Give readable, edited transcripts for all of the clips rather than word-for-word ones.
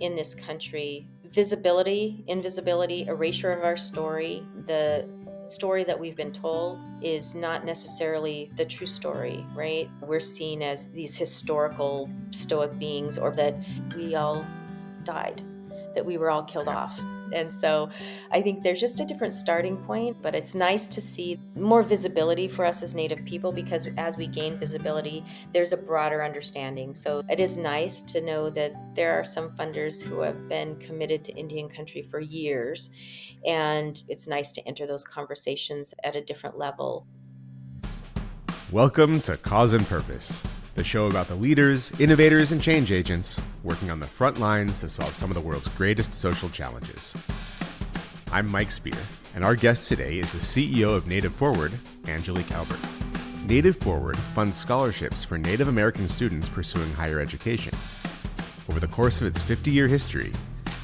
in this country, visibility, invisibility, erasure of our story, the story that we've been told is not necessarily the true story, right? We're seen as these historical stoic beings, or that we all died, that we were all killed off. And so I think there's just a different starting point, but it's nice to see more visibility for us as Native people, because as we gain visibility, there's a broader understanding. So it is nice to know that there are some funders who have been committed to Indian country for years, and it's nice to enter those conversations at a different level. Welcome to Cause and Purpose, the show about the leaders, innovators, and change agents working on the front lines to solve some of the world's greatest social challenges. I'm Mike Spear, and our guest today is the CEO of Native Forward, Angelique Albert. Native Forward funds scholarships for Native American students pursuing higher education. Over the course of its 50-year history,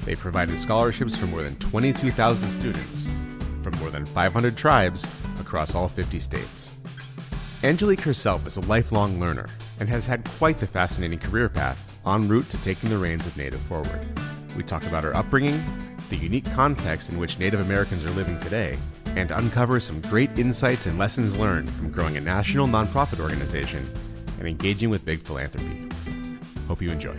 they've provided scholarships for more than 22,000 students from more than 500 tribes across all 50 states. Angelique herself is a lifelong learner and has had quite the fascinating career path en route to taking the reins of Native Forward. We talk about her upbringing, the unique context in which Native Americans are living today, and uncover some great insights and lessons learned from growing a national nonprofit organization and engaging with big philanthropy. Hope you enjoy.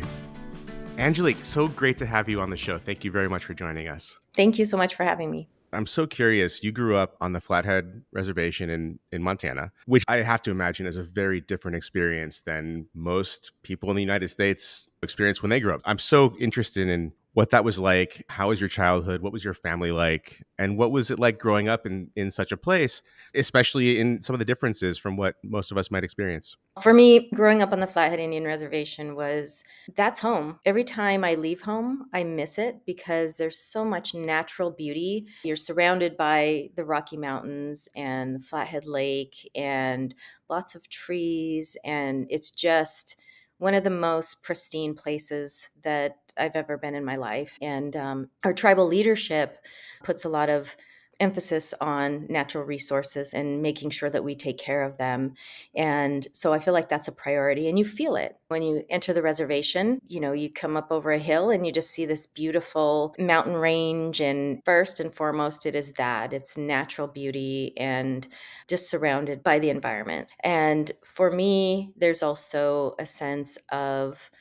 Angelique, so great to have you on the show. Thank you very much for joining us. Thank you so much for having me. I'm so curious. You grew up on the Flathead Reservation in Montana, which I have to imagine is a very different experience than most people in the United States experience when they grew up. I'm so interested in what that was like. How was your childhood? What was your family like? And what was it like growing up in such a place, especially in some of the differences from what most of us might experience? For me, growing up on the Flathead Indian Reservation that's home. Every time I leave home, I miss it because there's so much natural beauty. You're surrounded by the Rocky Mountains and the Flathead Lake and lots of trees. And it's just one of the most pristine places that I've ever been in my life. And our tribal leadership puts a lot of emphasis on natural resources and making sure that we take care of them. And so I feel like that's a priority, and you feel it when you enter the reservation. You know, you come up over a hill and you just see this beautiful mountain range. And first and foremost, it's natural beauty and just surrounded by the environment. And for me, there's also a sense of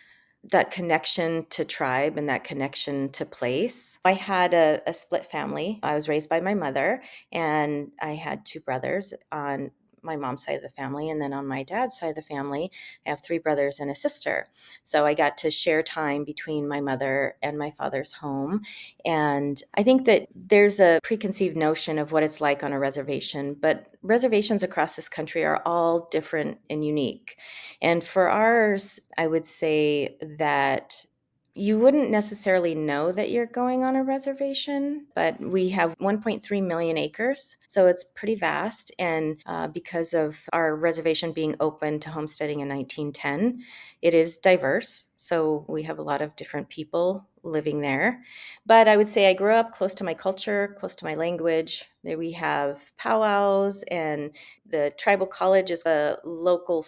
that connection to tribe and that connection to place. I had a split family. I was raised by my mother, and I had two brothers on my mom's side of the family. And then on my dad's side of the family, I have three brothers and a sister. So I got to share time between my mother and my father's home. And I think that there's a preconceived notion of what it's like on a reservation, but reservations across this country are all different and unique. And for ours, I would say that you wouldn't necessarily know that you're going on a reservation, but we have 1.3 million acres. So it's pretty vast. And because of our reservation being open to homesteading in 1910, it is diverse. So we have a lot of different people living there. But I would say I grew up close to my culture, close to my language. There we have powwows, and the tribal college is a local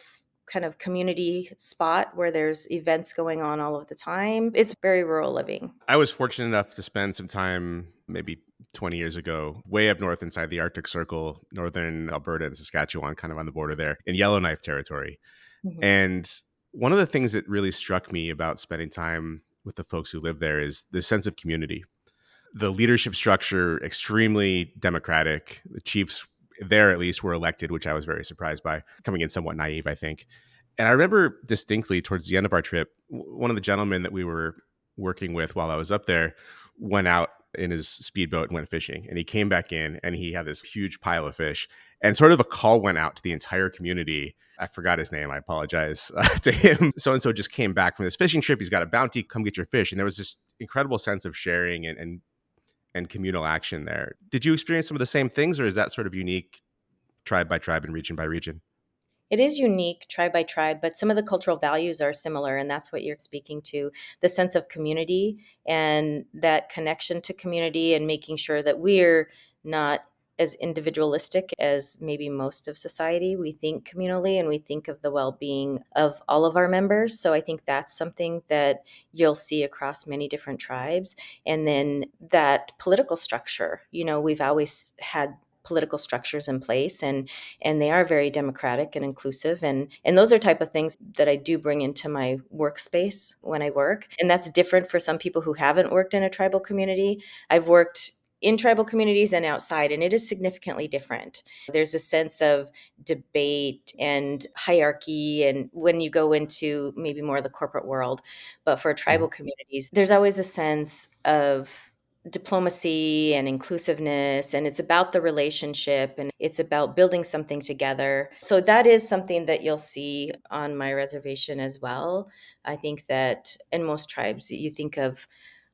kind of community spot where there's events going on all of the time. It's very rural living. I was fortunate enough to spend some time maybe 20 years ago, way up north inside the Arctic Circle, northern Alberta and Saskatchewan, kind of on the border there in Yellowknife territory. Mhm. And one of the things that really struck me about spending time with the folks who live there is the sense of community. The leadership structure, extremely democratic. The chiefs there, at least, were elected, which I was very surprised by, coming in somewhat naive, I think. And I remember distinctly towards the end of our trip, one of the gentlemen that we were working with while I was up there went out in his speedboat and went fishing. And he came back in and he had this huge pile of fish. And sort of a call went out to the entire community. I forgot his name. I apologize to him. So and so just came back from this fishing trip. He's got a bounty. Come get your fish. And there was this incredible sense of sharing and communal action there. Did you experience some of the same things, or is that sort of unique tribe by tribe and region by region? It is unique tribe by tribe, but some of the cultural values are similar, and that's what you're speaking to, the sense of community and that connection to community, and making sure that we're not as individualistic as maybe most of society. We think communally and we think of the well being of all of our members. So I think that's something that you'll see across many different tribes. And then that political structure, we've always had political structures in place, and they are very democratic and inclusive, and those are type of things that I do bring into my workspace when I work. And that's different for some people who haven't worked in a tribal community. I've worked in tribal communities and outside, and it is significantly different. There's a sense of debate and hierarchy, and when you go into maybe more of the corporate world. But for tribal Mhm. communities, there's always a sense of diplomacy and inclusiveness, and it's about the relationship and it's about building something together. So that is something that you'll see on my reservation as well. I think that in most tribes you think of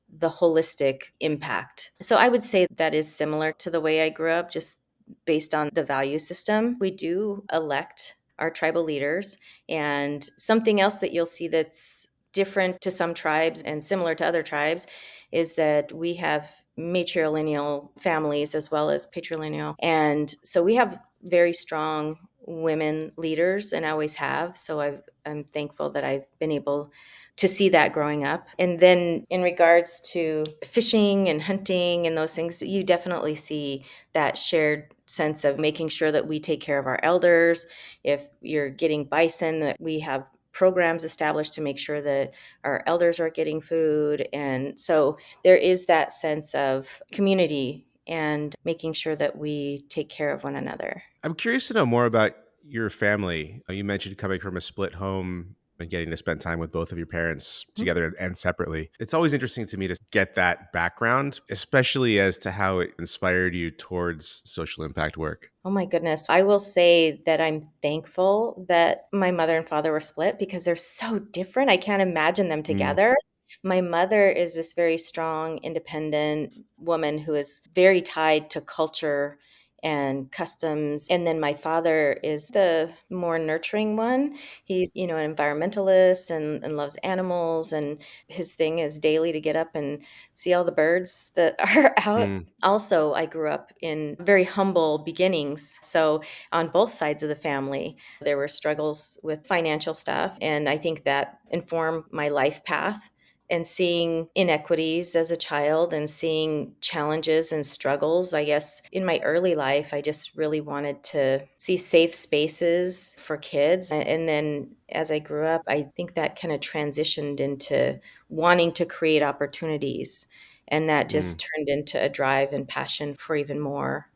the holistic impact. So I would say that is similar to the way I grew up, just based on the value system. We do elect our tribal leaders. And something else that you'll see that's different to some tribes and similar to other tribes is that we have matrilineal families as well as patrilineal. And so we have very strong women leaders and always have. So I'm thankful that I've been able to see that growing up. And then in regards to fishing and hunting and those things, you definitely see that shared sense of making sure that we take care of our elders. If you're getting bison, that we have programs established to make sure that our elders are getting food. And so there is that sense of community and making sure that we take care of one another. I'm curious to know more about your family. You mentioned coming from a split home and getting to spend time with both of your parents together and separately. It's always interesting to me to get that background, especially as to how it inspired you towards social impact work. Oh my goodness. I will say that I'm thankful that my mother and father were split because they're so different. I can't imagine them Mm, together. My mother is this very strong, independent woman who is very tied to culture and customs. And then my father is the more nurturing one. He's, an environmentalist and loves animals. And his thing is daily to get up and see all the birds that are out. mm, Also, I grew up in very humble beginnings. So, on both sides of the family, there were struggles with financial stuff. And I think that informed my life path. And seeing inequities as a child and seeing challenges and struggles, I guess in my early life, I just really wanted to see safe spaces for kids. And then as I grew up, I think that kind of transitioned into wanting to create opportunities, and that mm. just turned into a drive and passion for even more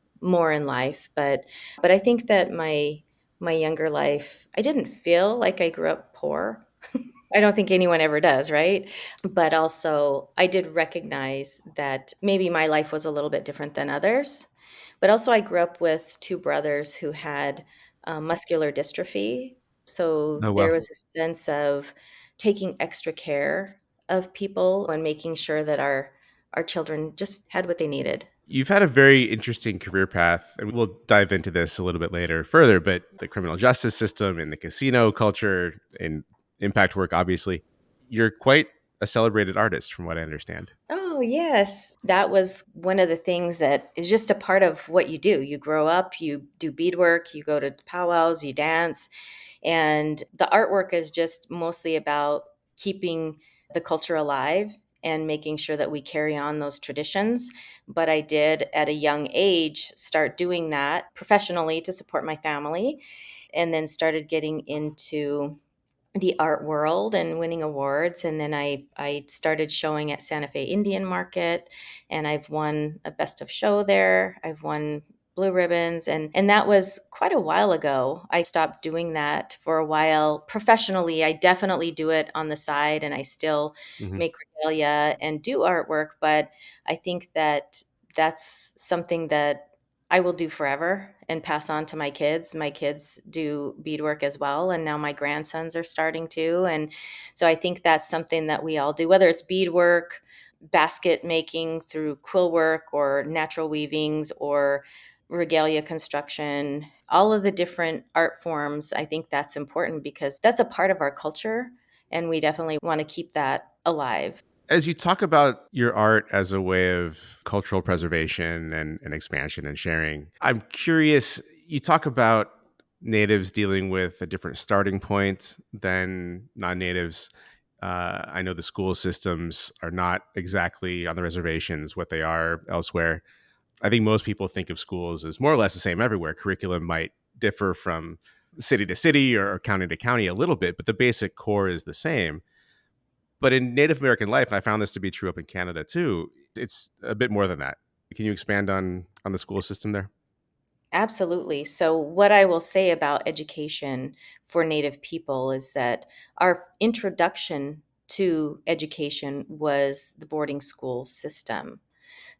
in life. But I think that my younger life, I didn't feel like I grew up poor. I don't think anyone ever does, right? But also I did recognize that maybe my life was a little bit different than others. But also I grew up with two brothers who had muscular dystrophy. So Oh, there well. was a sense of taking extra care of people and making sure that our children just had what they needed. You've had a very interesting career path, and we'll dive into this a little bit later further, but the criminal justice system and the casino culture and impact work, obviously. You're quite a celebrated artist, from what I understand. Oh, yes. That was one of the things that is just a part of what you do. You grow up, you do beadwork, you go to powwows, you dance, and the artwork is just mostly about keeping the culture alive and making sure that we carry on those traditions. But I did at a young age start doing that professionally to support my family, and then started getting into the art world and winning awards. And then I started showing at Santa Fe Indian Market, and I've won a best of show there. I've won blue ribbons, and that was quite a while ago. I stopped doing that for a while professionally. I definitely do it on the side, and I still Hmm. make regalia and do artwork, but I think that that's something that I will do forever and pass on to my kids. My kids do beadwork as well, and now my grandsons are starting to. And so I think that's something that we all do, whether it's beadwork, basket making through quill work, or natural weavings, or regalia construction, all of the different art forms. I think that's important because that's a part of our culture, and we definitely want to keep that alive. As you talk about your art as a way of cultural preservation and expansion and sharing, I'm curious, you talk about natives dealing with a different starting point than non natives. I know the school systems are not exactly on the reservations what they are elsewhere. I think most people think of schools as more or less the same everywhere. Curriculum might differ from city to city or county to county a little bit, but the basic core is the same. But in Native American life, and I found this to be true up in Canada too, it's a bit more than that. Can you expand on the school system there? Absolutely. So, what I will say about education for Native people is that our introduction to education was the boarding school system.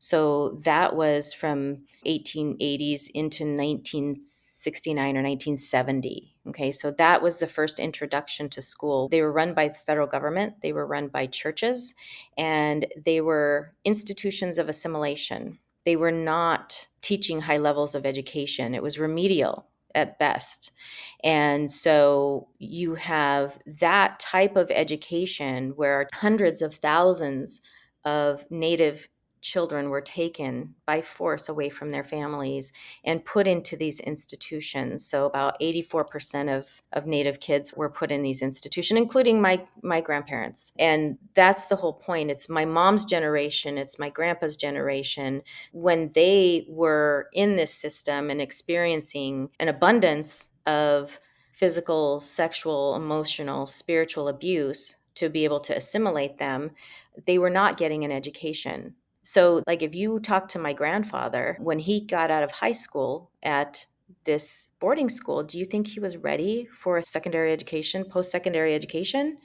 So that was from 1880s into 1969 or 1970. Okay, so that was the first introduction to school. They were run by the federal government, they were run by churches, and they were institutions of assimilation. They were not teaching high levels of education, it was remedial at best. And so you have that type of education where hundreds of thousands of Native children were taken by force away from their families and put into these institutions. So about 84% of Native kids were put in these institutions, including my grandparents. And that's the whole point. It's my mom's generation, it's my grandpa's generation. When they were in this system and experiencing an abundance of physical, sexual, emotional, spiritual abuse to be able to assimilate them, they were not getting an education. So, like, if you talk to my grandfather, when he got out of high school at this boarding school, do you think he was ready for a secondary education, post secondary education?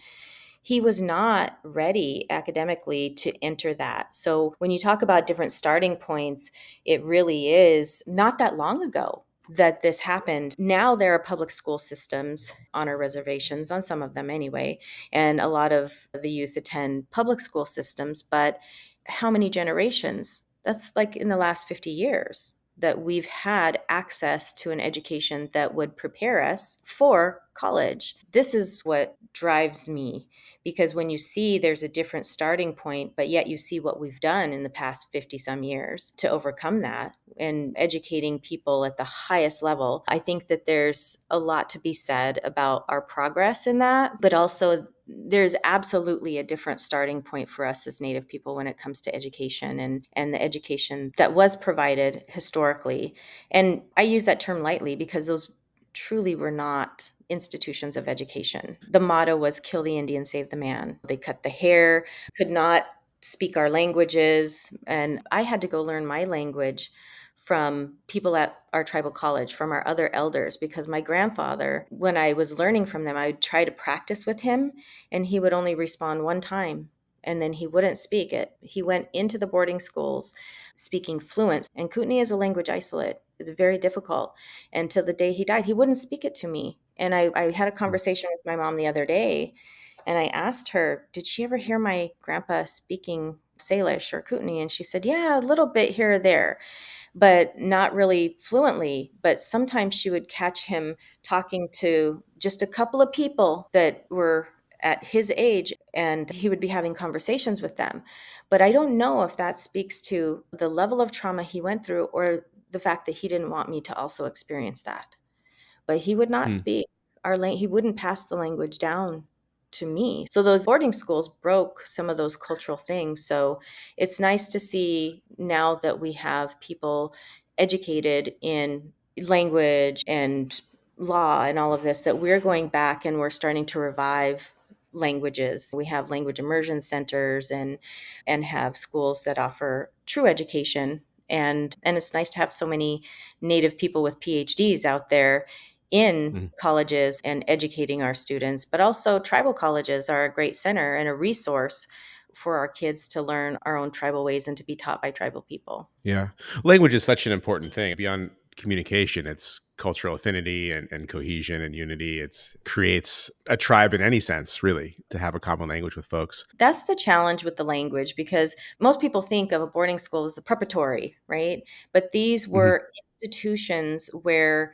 He was not ready academically to enter that. So, when you talk about different starting points, it really is not that long ago that this happened. Now there are public school systems on our reservations, on some of them anyway, and a lot of the youth attend public school systems, but how many generations? That's like in the last 50 years that we've had access to an education that would prepare us for college. This is what drives me, because when you see there's a different starting point, but yet you see what we've done in the past 50 some years to overcome that and educating people at the highest level, I think that there's a lot to be said about our progress in that, but also there's absolutely a different starting point for us as Native people when it comes to education and the education that was provided historically. And I use that term lightly because those truly were not institutions of education. The motto was kill the Indian, save the man. They cut the hair, could not speak our languages. And I had to go learn my language from people at our tribal college, from our other elders, because my grandfather, when I was learning from them, I would try to practice with him and he would only respond one time and then he wouldn't speak it. He went into the boarding schools speaking fluent, and Kootenai is a language isolate. It's very difficult. And till the day he died, he wouldn't speak it to me. And I had a conversation with my mom the other day, and I asked her, did she ever hear my grandpa speaking Salish or Kootenai? And she said, yeah, a little bit here or there, but not really fluently. But sometimes she would catch him talking to just a couple of people that were at his age, and he would be having conversations with them. But I don't know if that speaks to the level of trauma he went through or the fact that he didn't want me to also experience that. But he would not Hmm. speak he wouldn't pass the language down to me. So those boarding schools broke some of those cultural things. So it's nice to see now that we have people educated in language and law and all of this, that we're going back and we're starting to revive languages. We have language immersion centers and have schools that offer true education. And it's nice to have so many Native people with PhDs out there in Mhm. colleges and educating our students, but also tribal colleges are a great center and a resource for our kids to learn our own tribal ways and to be taught by tribal people. Yeah. Language is such an important thing. Beyond communication, it's cultural affinity and cohesion and unity. It creates a tribe in any sense, really, to have a common language with folks. That's the challenge with the language, because most people think of a boarding school as a preparatory, right? But these Mhm. were institutions where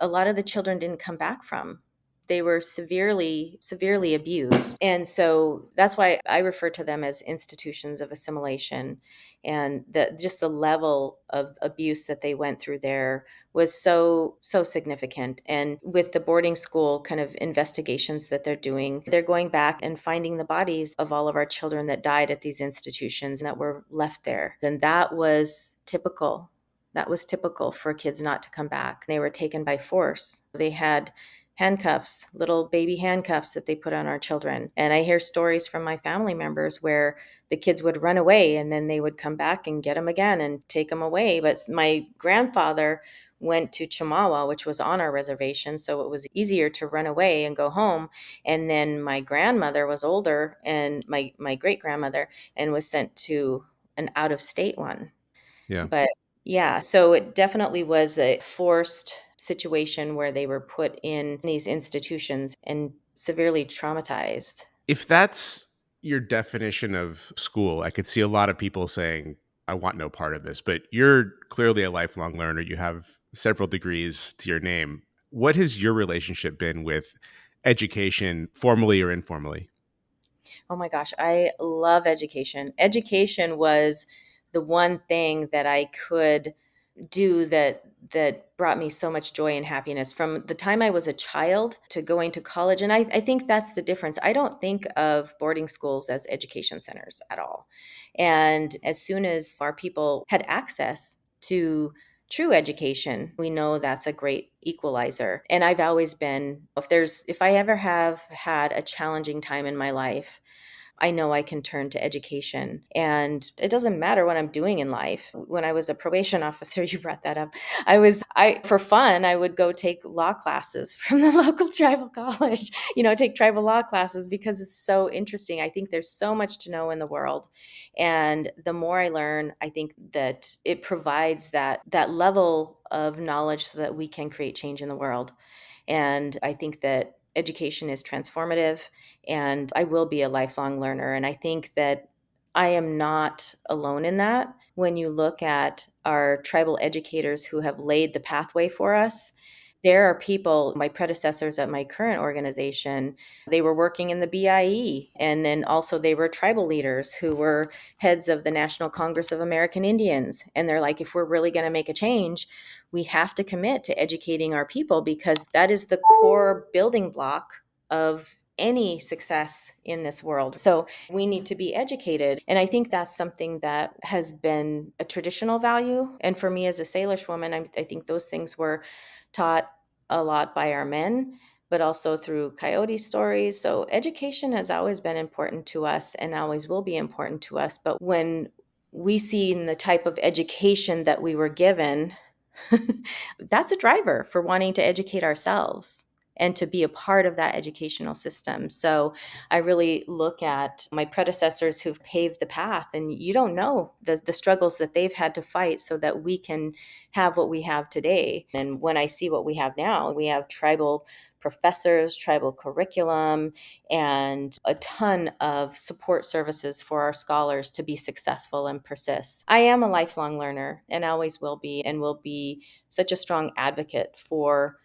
a lot of the children didn't come back from. They were severely abused. And so that's why I refer to them as institutions of assimilation. And just the level of abuse that they went through there was so significant. And with the boarding school kind of investigations that they're doing, they're going back and finding the bodies of all of our children that died at these institutions and that were left there. And that was typical. That was typical for kids not to come back. They were taken by force. They had handcuffs, little baby handcuffs that they put on our children. And I hear stories from my family members where the kids would run away and then they would come back and get them again and take them away. But my grandfather went to Chamawa, which was on our reservation, so it was easier to run away and go home. And then my grandmother was older, and my great grandmother, and was sent to an out of state one. Yeah. But yeah, so it definitely was a forced situation where they were put in these institutions and severely traumatized. If that's your definition of school, I could see a lot of people saying, I want no part of this, but you're clearly a lifelong learner. You have several degrees to your name. What has your relationship been with education, formally or informally? Oh my gosh, I love education. Education was the one thing that I could do that brought me so much joy and happiness from the time I was a child to going to college. And I think that's the difference. I don't think of boarding schools as education centers at all. And as soon as our people had access to true education, we know that's a great equalizer. And I've always been, if I ever have had a challenging time in my life, I know I can turn to education. And it doesn't matter what I'm doing in life. When I was a probation officer, you brought that up. For fun, I would go take law classes from the local tribal college, take tribal law classes because it's so interesting. I think there's so much to know in the world. And the more I learn, I think that it provides that level of knowledge so that we can create change in the world. And I think that education is transformative, and I will be a lifelong learner. And I think that I am not alone in that. When you look at our tribal educators who have laid the pathway for us, there are people, my predecessors at my current organization, they were working in the BIE, and then also they were tribal leaders who were heads of the National Congress of American Indians. And they're like, if we're really going to make a change, we have to commit to educating our people because that is the core building block of any success in this world. So we need to be educated. And I think that's something that has been a traditional value. And for me as a Salish woman, I think those things were taught a lot by our men, but also through coyote stories. So education has always been important to us and always will be important to us. But when we see in the type of education that we were given, that's a driver for wanting to educate ourselves and to be a part of that educational system. So I really look at my predecessors who've paved the path, and you don't know the struggles that they've had to fight so that we can have what we have today. And when I see what we have now, we have tribal professors, tribal curriculum, and a ton of support services for our scholars to be successful and persist. I am a lifelong learner and always will be, and will be such a strong advocate for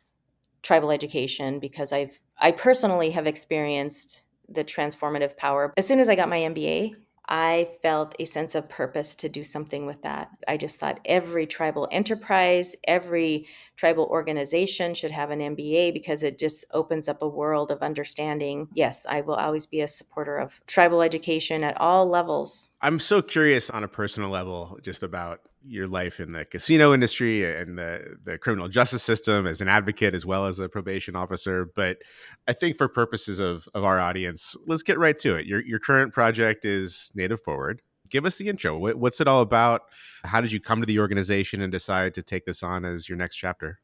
tribal education because I personally have experienced the transformative power. As soon as I got my MBA, I felt a sense of purpose to do something with that. I just thought every tribal enterprise, every tribal organization should have an MBA because it just opens up a world of understanding. Yes, I will always be a supporter of tribal education at all levels. I'm so curious on a personal level just about your life in the casino industry and the criminal justice system as an advocate as well as a probation officer. But I think for purposes of our audience, let's get right to it. Your current project is Native Forward. Give us the intro. What's it all about? How did you come to the organization and decide to take this on as your next chapter?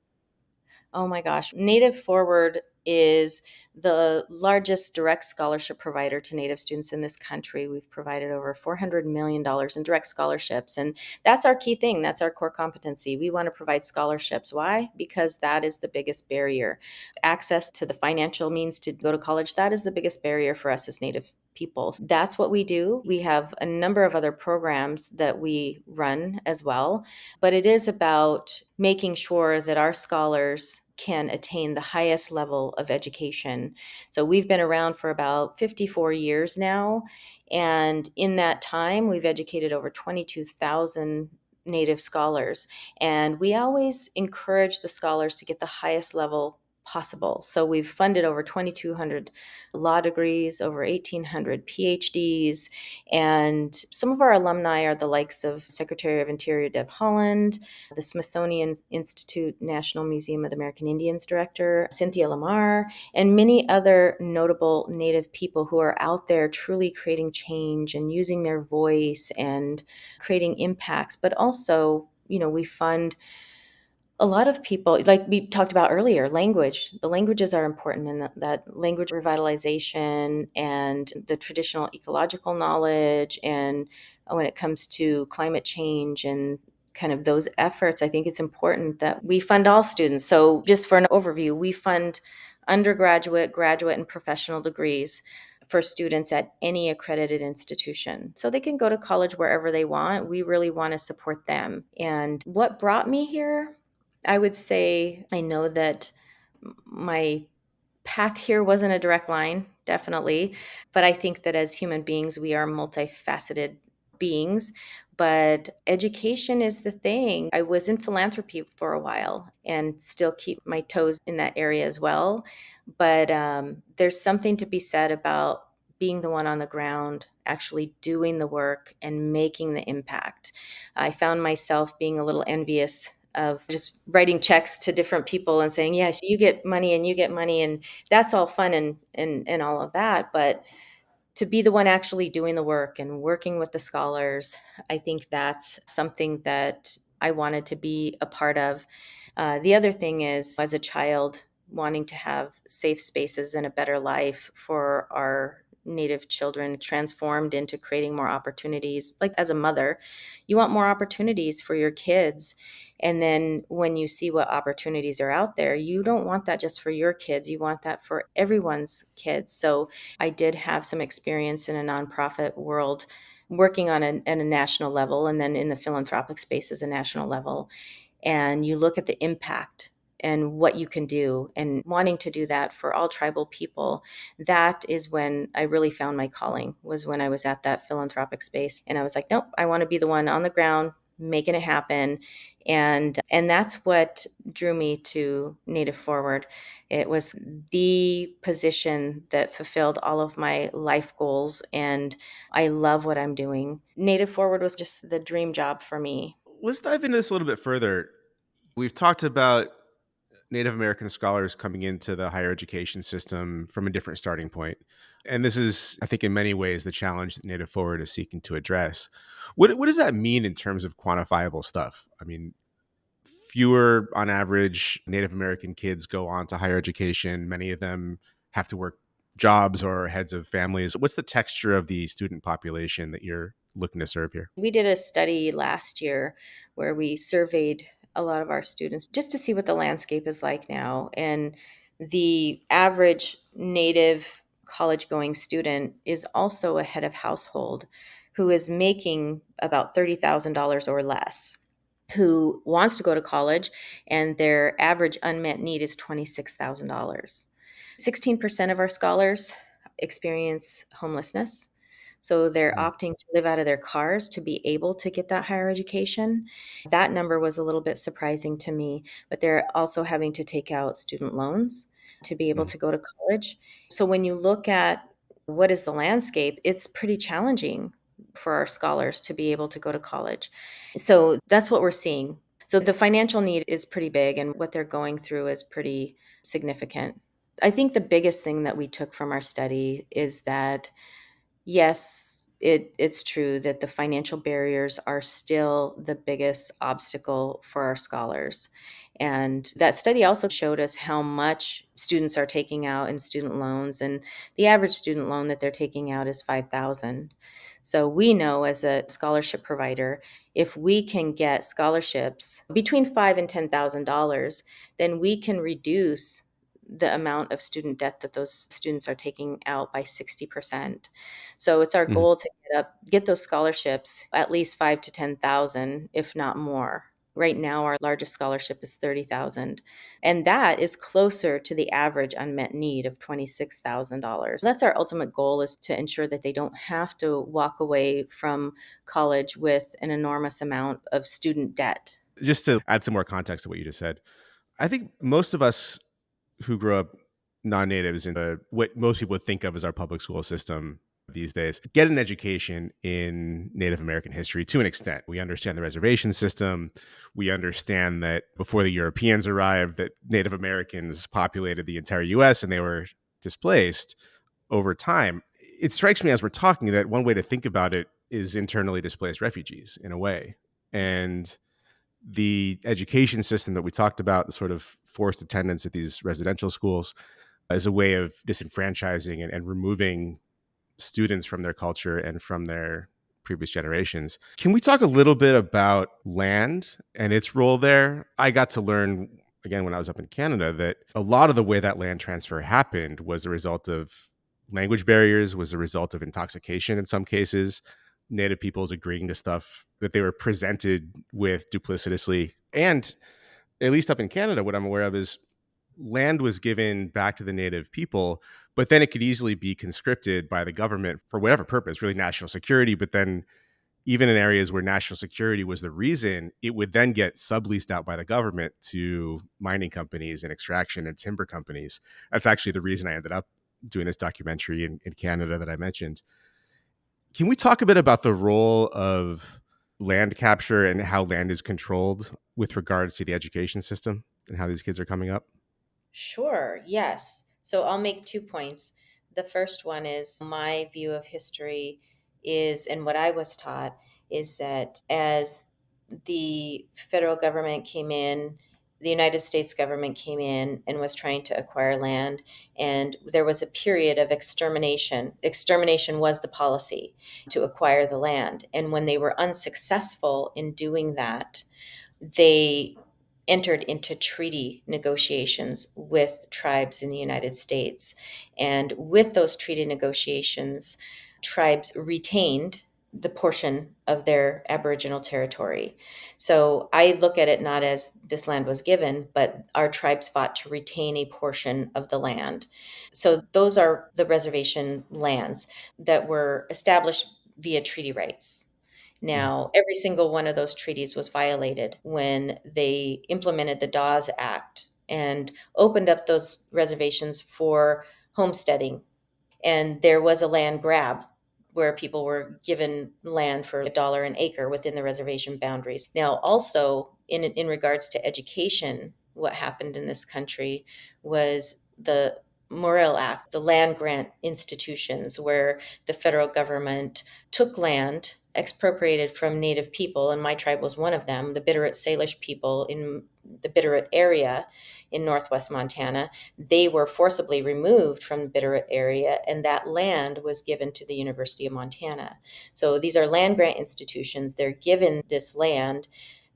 Oh my gosh. Native Forward is the largest direct scholarship provider to Native students in this country. We've provided over $400 million in direct scholarships. And that's our key thing. That's our core competency. We want to provide scholarships. Why? Because that is the biggest barrier. Access to the financial means to go to college, that is the biggest barrier for us as Native people. That's what we do. We have a number of other programs that we run as well, but it is about making sure that our scholars can attain the highest level of education. So we've been around for about 54 years now. And in that time, we've educated over 22,000 Native scholars. And we always encourage the scholars to get the highest level possible. So we've funded over 2,200 law degrees, over 1,800 PhDs, and some of our alumni are the likes of Secretary of Interior Deb Haaland, the Smithsonian Institute National Museum of the American Indians Director, Cynthia Lamar, and many other notable Native people who are out there truly creating change and using their voice and creating impacts. But also, we fund a lot of people, like we talked about earlier, language. The languages are important, and that language revitalization and the traditional ecological knowledge. And when it comes to climate change and kind of those efforts, I think it's important that we fund all students. So, just for an overview, we fund undergraduate, graduate, and professional degrees for students at any accredited institution. So they can go to college wherever they want. We really want to support them. And what brought me here, I would say I know that my path here wasn't a direct line, definitely. But I think that as human beings, we are multifaceted beings. But education is the thing. I was in philanthropy for a while and still keep my toes in that area as well. But there's something to be said about being the one on the ground, actually doing the work and making the impact. I found myself being a little envious of just writing checks to different people and saying, yes, you get money and you get money. And that's all fun and all of that. But to be the one actually doing the work and working with the scholars, I think that's something that I wanted to be a part of. The other thing is, as a child, wanting to have safe spaces and a better life for our Native children transformed into creating more opportunities. Like as a mother, you want more opportunities for your kids. And then when you see what opportunities are out there, you don't want that just for your kids, you want that for everyone's kids. So I did have some experience in a nonprofit world working on at a national level and then in the philanthropic space as a national level. And you look at the impact and what you can do and wanting to do that for all tribal people. That is when I really found my calling, was when I was at that philanthropic space. And I was like, nope, I want to be the one on the ground making it happen. And that's what drew me to Native Forward. It was the position that fulfilled all of my life goals, and I love what I'm doing. Native Forward was just the dream job for me. Let's dive into this a little bit further. We've talked about Native American scholars coming into the higher education system from a different starting point. And this is, I think, in many ways, the challenge that Native Forward is seeking to address. What does that mean in terms of quantifiable stuff? I mean, fewer on average Native American kids go on to higher education. Many of them have to work jobs or are heads of families. What's the texture of the student population that you're looking to serve here? We did a study last year where we surveyed a lot of our students just to see what the landscape is like now. And the average Native college going student is also a head of household who is making about $30,000 or less, who wants to go to college, and their average unmet need is $26,000. 16% of our scholars experience homelessness. So they're Mm, opting to live out of their cars to be able to get that higher education. That number was a little bit surprising to me, but they're also having to take out student loans to be able mm, to go to college. So when you look at what is the landscape, it's pretty challenging for our scholars to be able to go to college. So that's what we're seeing. So the financial need is pretty big, and what they're going through is pretty significant. I think the biggest thing that we took from our study is that yes, it's true that the financial barriers are still the biggest obstacle for our scholars. And that study also showed us how much students are taking out in student loans, and the average student loan that they're taking out is 5,000. So we know as a scholarship provider, if we can get scholarships between $5 and $10,000, then we can reduce the amount of student debt that those students are taking out by 60%. So it's our mhm. goal to get those scholarships at least 5 to 10,000, if not more. Right now, our largest scholarship is 30,000, and that is closer to the average unmet need of $26,000. That's our ultimate goal, is to ensure that they don't have to walk away from college with an enormous amount of student debt. Just to add some more context to what you just said, I think most of us who grew up non-natives in what most people would think of as our public school system these days get an education in Native American history to an extent. We understand the reservation system. We understand that before the Europeans arrived, that Native Americans populated the entire US and they were displaced over time. It strikes me as we're talking that one way to think about it is internally displaced refugees in a way. And the education system that we talked about, the sort of forced attendance at these residential schools, is a way of disenfranchising and removing students from their culture and from their previous generations. Can we talk a little bit about land and its role there? I got to learn, again, when I was up in Canada, that a lot of the way that land transfer happened was a result of language barriers, was a result of intoxication in some cases, Native peoples agreeing to stuff that they were presented with duplicitously. And at least up in Canada, what I'm aware of is land was given back to the Native people, but then it could easily be conscripted by the government for whatever purpose, really national security. But then, even in areas where national security was the reason, it would then get subleased out by the government to mining companies and extraction and timber companies. That's actually the reason I ended up doing this documentary in Canada that I mentioned. Can we talk a bit about the role of land capture and how land is controlled with regards to the education system and how these kids are coming up? Sure, yes. So I'll make 2 points. The first one is my view of history is, and what I was taught is that as the federal government came in, the United States government came in and was trying to acquire land, and there was a period of extermination. Extermination was the policy to acquire the land. And when they were unsuccessful in doing that, they entered into treaty negotiations with tribes in the United States. And with those treaty negotiations, tribes retained the portion of their Aboriginal territory. So I look at it not as this land was given, but our tribes fought to retain a portion of the land. So those are the reservation lands that were established via treaty rights. Mhm. Now, every single one of those treaties was violated when they implemented the Dawes Act and opened up those reservations for homesteading. And there was a land grab where people were given land for $1 an acre within the reservation boundaries. Now, also in regards to education, what happened in this country was the Morrill Act, the land grant institutions, where the federal government took land expropriated from Native people, and my tribe was one of them, the Bitterroot Salish people in the Bitterroot area in northwest Montana. They were forcibly removed from the Bitterroot area, and that land was given to the University of Montana. So these are land grant institutions. They're given this land.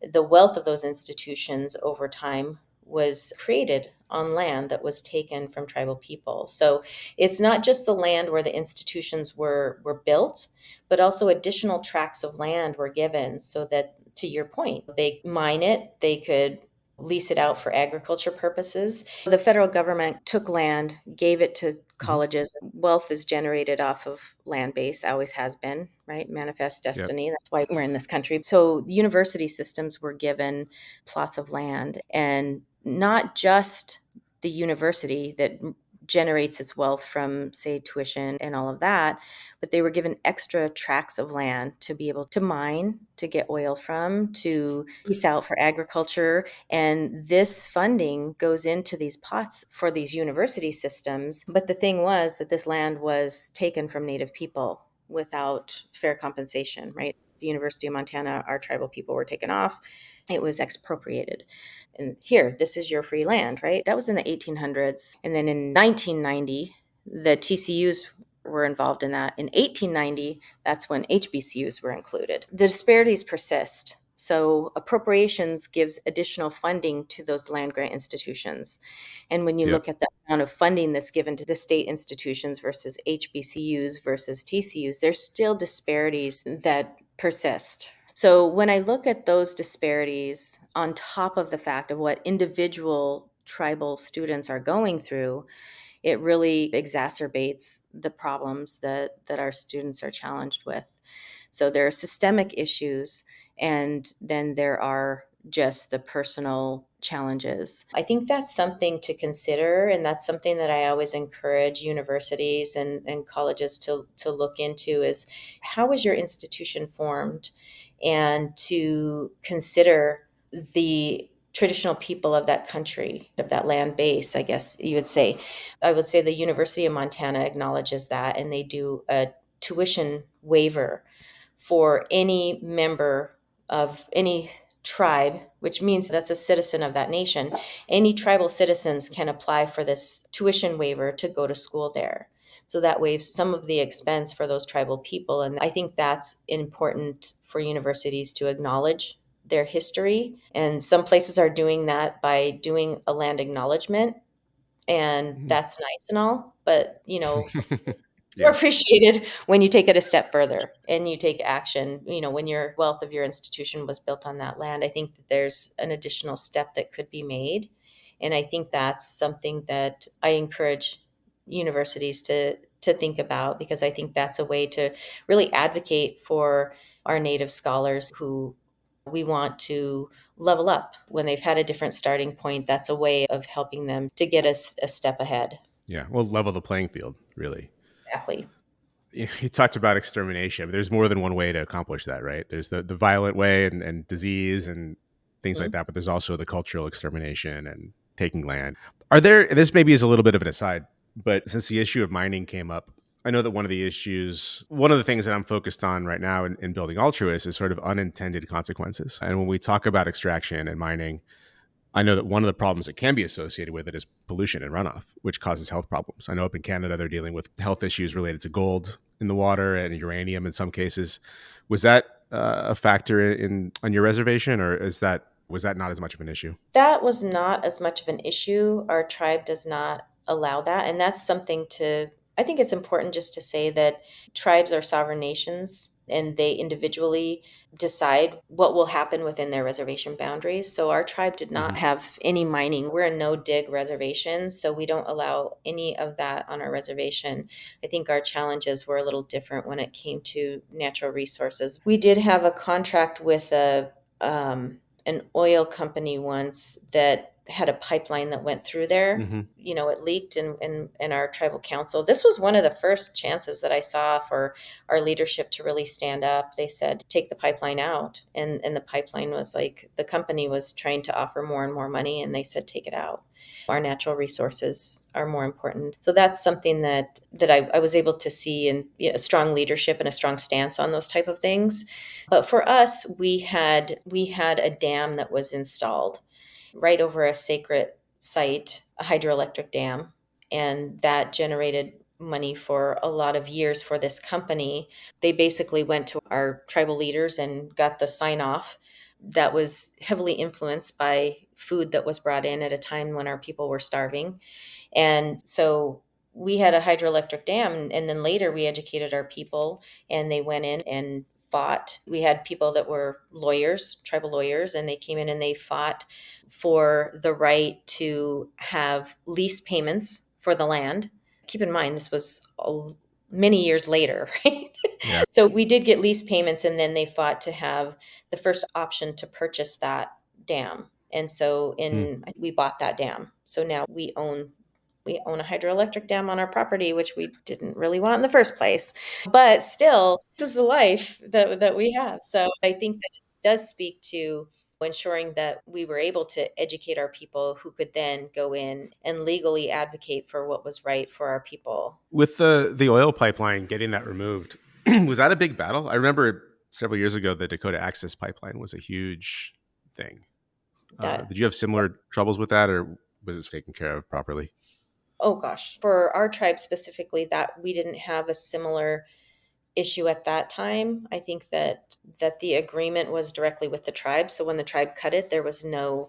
The wealth of those institutions over time was created on land that was taken from tribal people. So it's not just the land where the institutions were built, but also additional tracts of land were given so that, to your point, they mine it, they could lease it out for agriculture purposes. The federal government took land, gave it to Mhm. colleges. Wealth is generated off of land base, always has been, right? Manifest Yep. destiny. That's why we're in this country. So university systems were given plots of land, and not just the university that generates its wealth from, say, tuition and all of that, but they were given extra tracts of land to be able to mine, to get oil from, to lease out for agriculture. And this funding goes into these pots for these university systems. But the thing was that this land was taken from Native people without fair compensation, right? The University of Montana, our tribal people were taken off. It was expropriated. And here, this is your free land, right? That was in the 1800s. And then in 1990, the TCUs were involved in that. In 1890, that's when HBCUs were included. The disparities persist. So appropriations gives additional funding to those land grant institutions. And when you Yep. look at the amount of funding that's given to the state institutions versus HBCUs versus TCUs, there's still disparities that persist. So when I look at those disparities on top of the fact of what individual tribal students are going through, it really exacerbates the problems that our students are challenged with. So there are systemic issues, and then there are just the personal challenges. I think that's something to consider, and that's something that I always encourage universities and colleges to look into is how was your institution formed, and to consider the traditional people of that country, of that land base, I guess you would say. I would say the University of Montana acknowledges that, and they do a tuition waiver for any member of any tribe, which means that's a citizen of that nation. Any tribal citizens can apply for this tuition waiver to go to school there. So that waives some of the expense for those tribal people. And I think that's important for universities to acknowledge their history. And some places are doing that by doing a land acknowledgement, and Mhm. that's nice and all, but more Yeah. appreciated when you take it a step further and you take action. When your wealth of your institution was built on that land, I think that there's an additional step that could be made. And I think that's something that I encourage universities to think about, because I think that's a way to really advocate for our Native scholars who we want to level up when they've had a different starting point. That's a way of helping them to get us a step ahead. Yeah. Well, level the playing field, really. Exactly. You talked about extermination. There's more than one way to accomplish that, right? There's the violent way and disease and things like Mhm. that, but there's also the cultural extermination and taking land. Are there, this maybe is a little bit of an aside, but since the issue of mining came up, I know that one of the things that I'm focused on right now in building Altruist is sort of unintended consequences. And when we talk about extraction and mining, I know that one of the problems that can be associated with it is pollution and runoff, which causes health problems. I know up in Canada, they're dealing with health issues related to gold in the water and uranium in some cases. Was that a factor in on your reservation, or is that was that not as much of an issue? That was not as much of an issue. Our tribe does not allow that. And that's something I think it's important just to say that tribes are sovereign nations and they individually decide what will happen within their reservation boundaries. So our tribe did Hmm. not have any mining. We're a no dig reservation, so we don't allow any of that on our reservation. I think our challenges were a little different when it came to natural resources. We did have a contract with an oil company once that had a pipeline that went through there. Hmm. It leaked in our tribal council. This was one of the first chances that I saw for our leadership to really stand up. They said, take the pipeline out. And the pipeline was like, the company was trying to offer more and more money, and they said, take it out. Our natural resources are more important. So that's something that I was able to see, and a strong leadership and a strong stance on those type of things. But for us, we had a dam that was installed right over a sacred site, a hydroelectric dam, and that generated money for a lot of years for this company. They basically went to our tribal leaders and got the sign off. That was heavily influenced by food that was brought in at a time when our people were starving. And so we had a hydroelectric dam, and then later we educated our people, and they went in and fought. We had people that were lawyers, tribal lawyers, and they came in and they fought for the right to have lease payments for the land. Keep in mind, this was many years later, right? Yeah. So we did get lease payments, and then they fought to have the first option to purchase that dam. And so Hmm. we bought that dam. So now we own a hydroelectric dam on our property, which we didn't really want in the first place. But still, this is the life that we have. So I think that it does speak to ensuring that we were able to educate our people who could then go in and legally advocate for what was right for our people. With the oil pipeline getting that removed, was that a big battle? I remember several years ago the Dakota Access Pipeline was a huge thing. That Did you have similar troubles with that, or was it taken care of properly? Oh gosh, for our tribe specifically, that we didn't have a similar issue at that time. I think that the agreement was directly with the tribe. So when the tribe cut it, there was no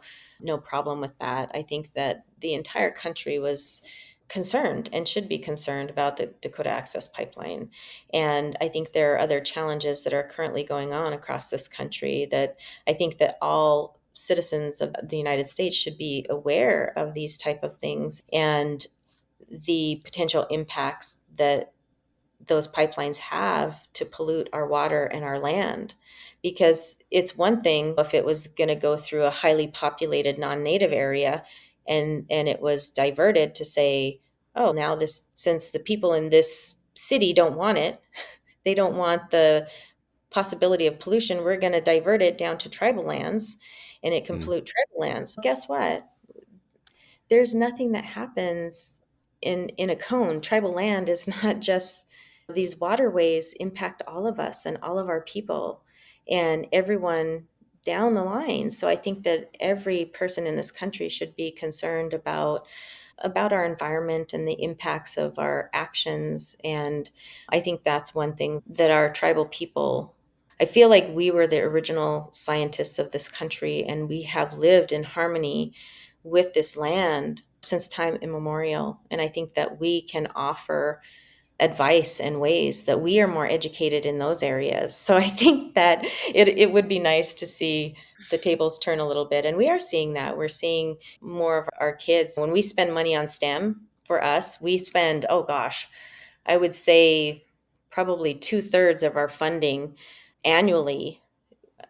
problem with that. I think that the entire country concerned and should be concerned about the Dakota Access Pipeline. And I think there are other challenges that are currently going on across this country that I think that all citizens of the United States should be aware of these type of things and the potential impacts that those pipelines have to pollute our water and our land. Because it's one thing if it was going to go through a highly populated non-native area and it was diverted to say, oh, now this, since the people in this city don't want it, they don't want the possibility of pollution, we're going to divert it down to tribal lands and it can Mm, pollute tribal lands. Guess what? There's nothing that happens in a cone. Tribal land is not just, these waterways impact all of us and all of our people and everyone down the line. So I think that every person in this country should be concerned about our environment and the impacts of our actions. And I think that's one thing that our tribal people, I feel like we were the original scientists of this country, and we have lived in harmony with this land since time immemorial. And I think that we can offer advice and ways that we are more educated in those areas. So I think that it would be nice to see the tables turn a little bit. And we are seeing that. We're seeing more of our kids. When we spend money on STEM, for us, we spend, oh gosh, I would say probably 2/3 of our funding annually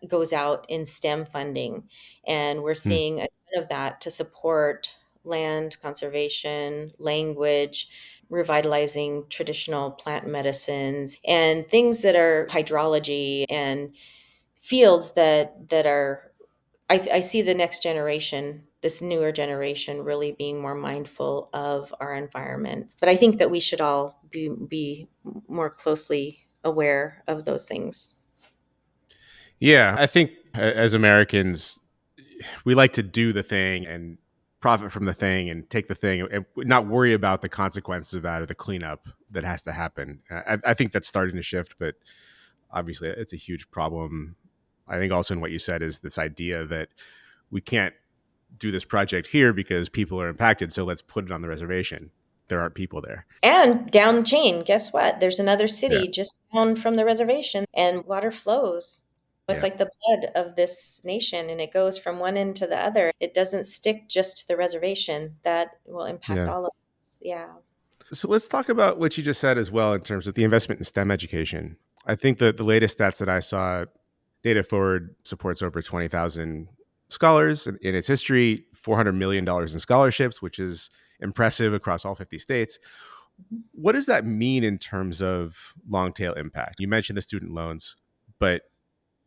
goes out in STEM funding. And we're mm. seeing a ton of that to support land conservation, language, revitalizing traditional plant medicines, and things that are hydrology and fields that are, I see the next generation, this newer generation, really being more mindful of our environment. But I think that we should all be more closely aware of those things. Yeah, I think as Americans, we like to do the thing and profit from the thing and take the thing and not worry about the consequences of that or the cleanup that has to happen. I think that's starting to shift, but obviously it's a huge problem. I think also in what you said is this idea that we can't do this project here because people are impacted, so let's put it on the reservation. There aren't people there. And down the chain, guess what? There's another Yeah. city just down from the reservation, and water flows. It's Yeah. like the blood of this nation, and it goes from one end to the other. It doesn't stick just to the reservation. That will impact Yeah. all of us. Yeah. So let's talk about what you just said as well in terms of the investment in STEM education. I think that the latest stats that I saw, Data Forward supports over 20,000 scholars in its history, $400 million dollars in scholarships, which is impressive across all 50 states. What does that mean in terms of long tail impact? You mentioned the student loans, but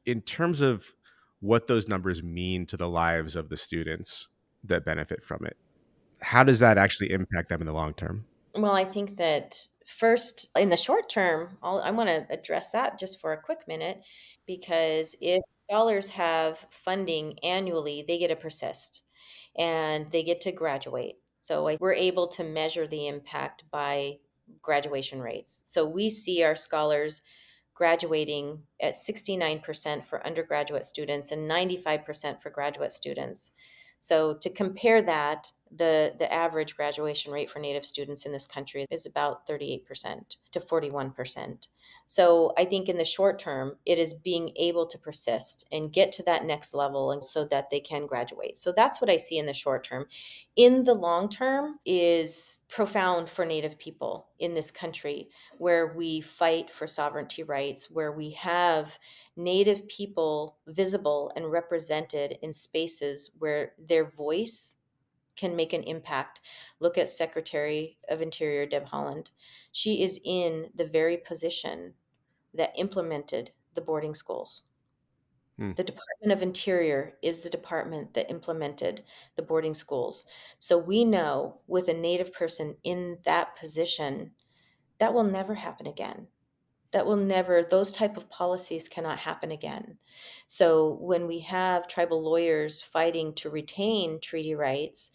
in terms of what those numbers mean to the lives of the students that benefit from it, how does that actually impact them in the long term? Well, I think that first, in the short term, I want to address that just for a quick minute, because if scholars have funding annually, they get to persist and they get to graduate. So we're able to measure the impact by graduation rates. So we see our scholars graduating at 69% for undergraduate students and 95% for graduate students. So to compare that, the average graduation rate for Native students in this country is about 38% to 41%. So I think in the short term, it is being able to persist and get to that next level and so that they can graduate. So that's what I see in the short term. In the long term is profound for Native people in this country, where we fight for sovereignty rights, where we have Native people visible and represented in spaces where their voice can make an impact. Look at Secretary of Interior Deb Haaland. She is in the very position that implemented the boarding schools. Hmm. The Department of Interior is the department that implemented the boarding schools. So we know with a Native person in that position, that will never happen again. That will never, those type of policies cannot happen again. So when we have tribal lawyers fighting to retain treaty rights,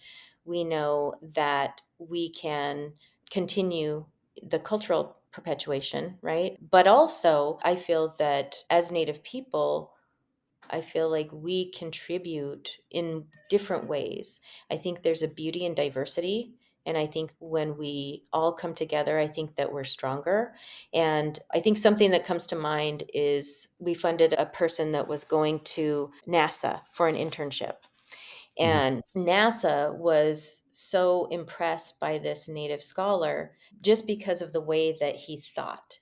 we know that we can continue the cultural perpetuation, right? But also I feel that as Native people, I feel like we contribute in different ways. I think there's a beauty in diversity And I think when we all come together, I think that we're stronger. And I think something that comes to mind is we funded a person that was going to NASA for an internship. Mhm. And NASA was so impressed by this Native scholar just because of the way that he thought.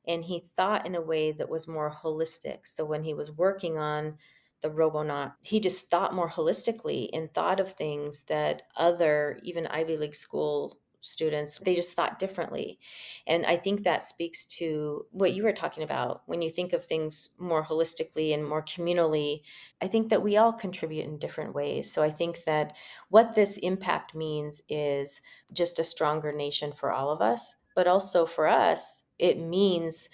And he thought in a way that was more holistic. So when he was working on the Robonaut, he just thought more holistically and thought of things that other, even Ivy League school students, they just thought differently. And I think that speaks to what you were talking about. When you think of things more holistically and more communally, I think that we all contribute in different ways. So I think that what this impact means is just a stronger nation for all of us, but also for us, it means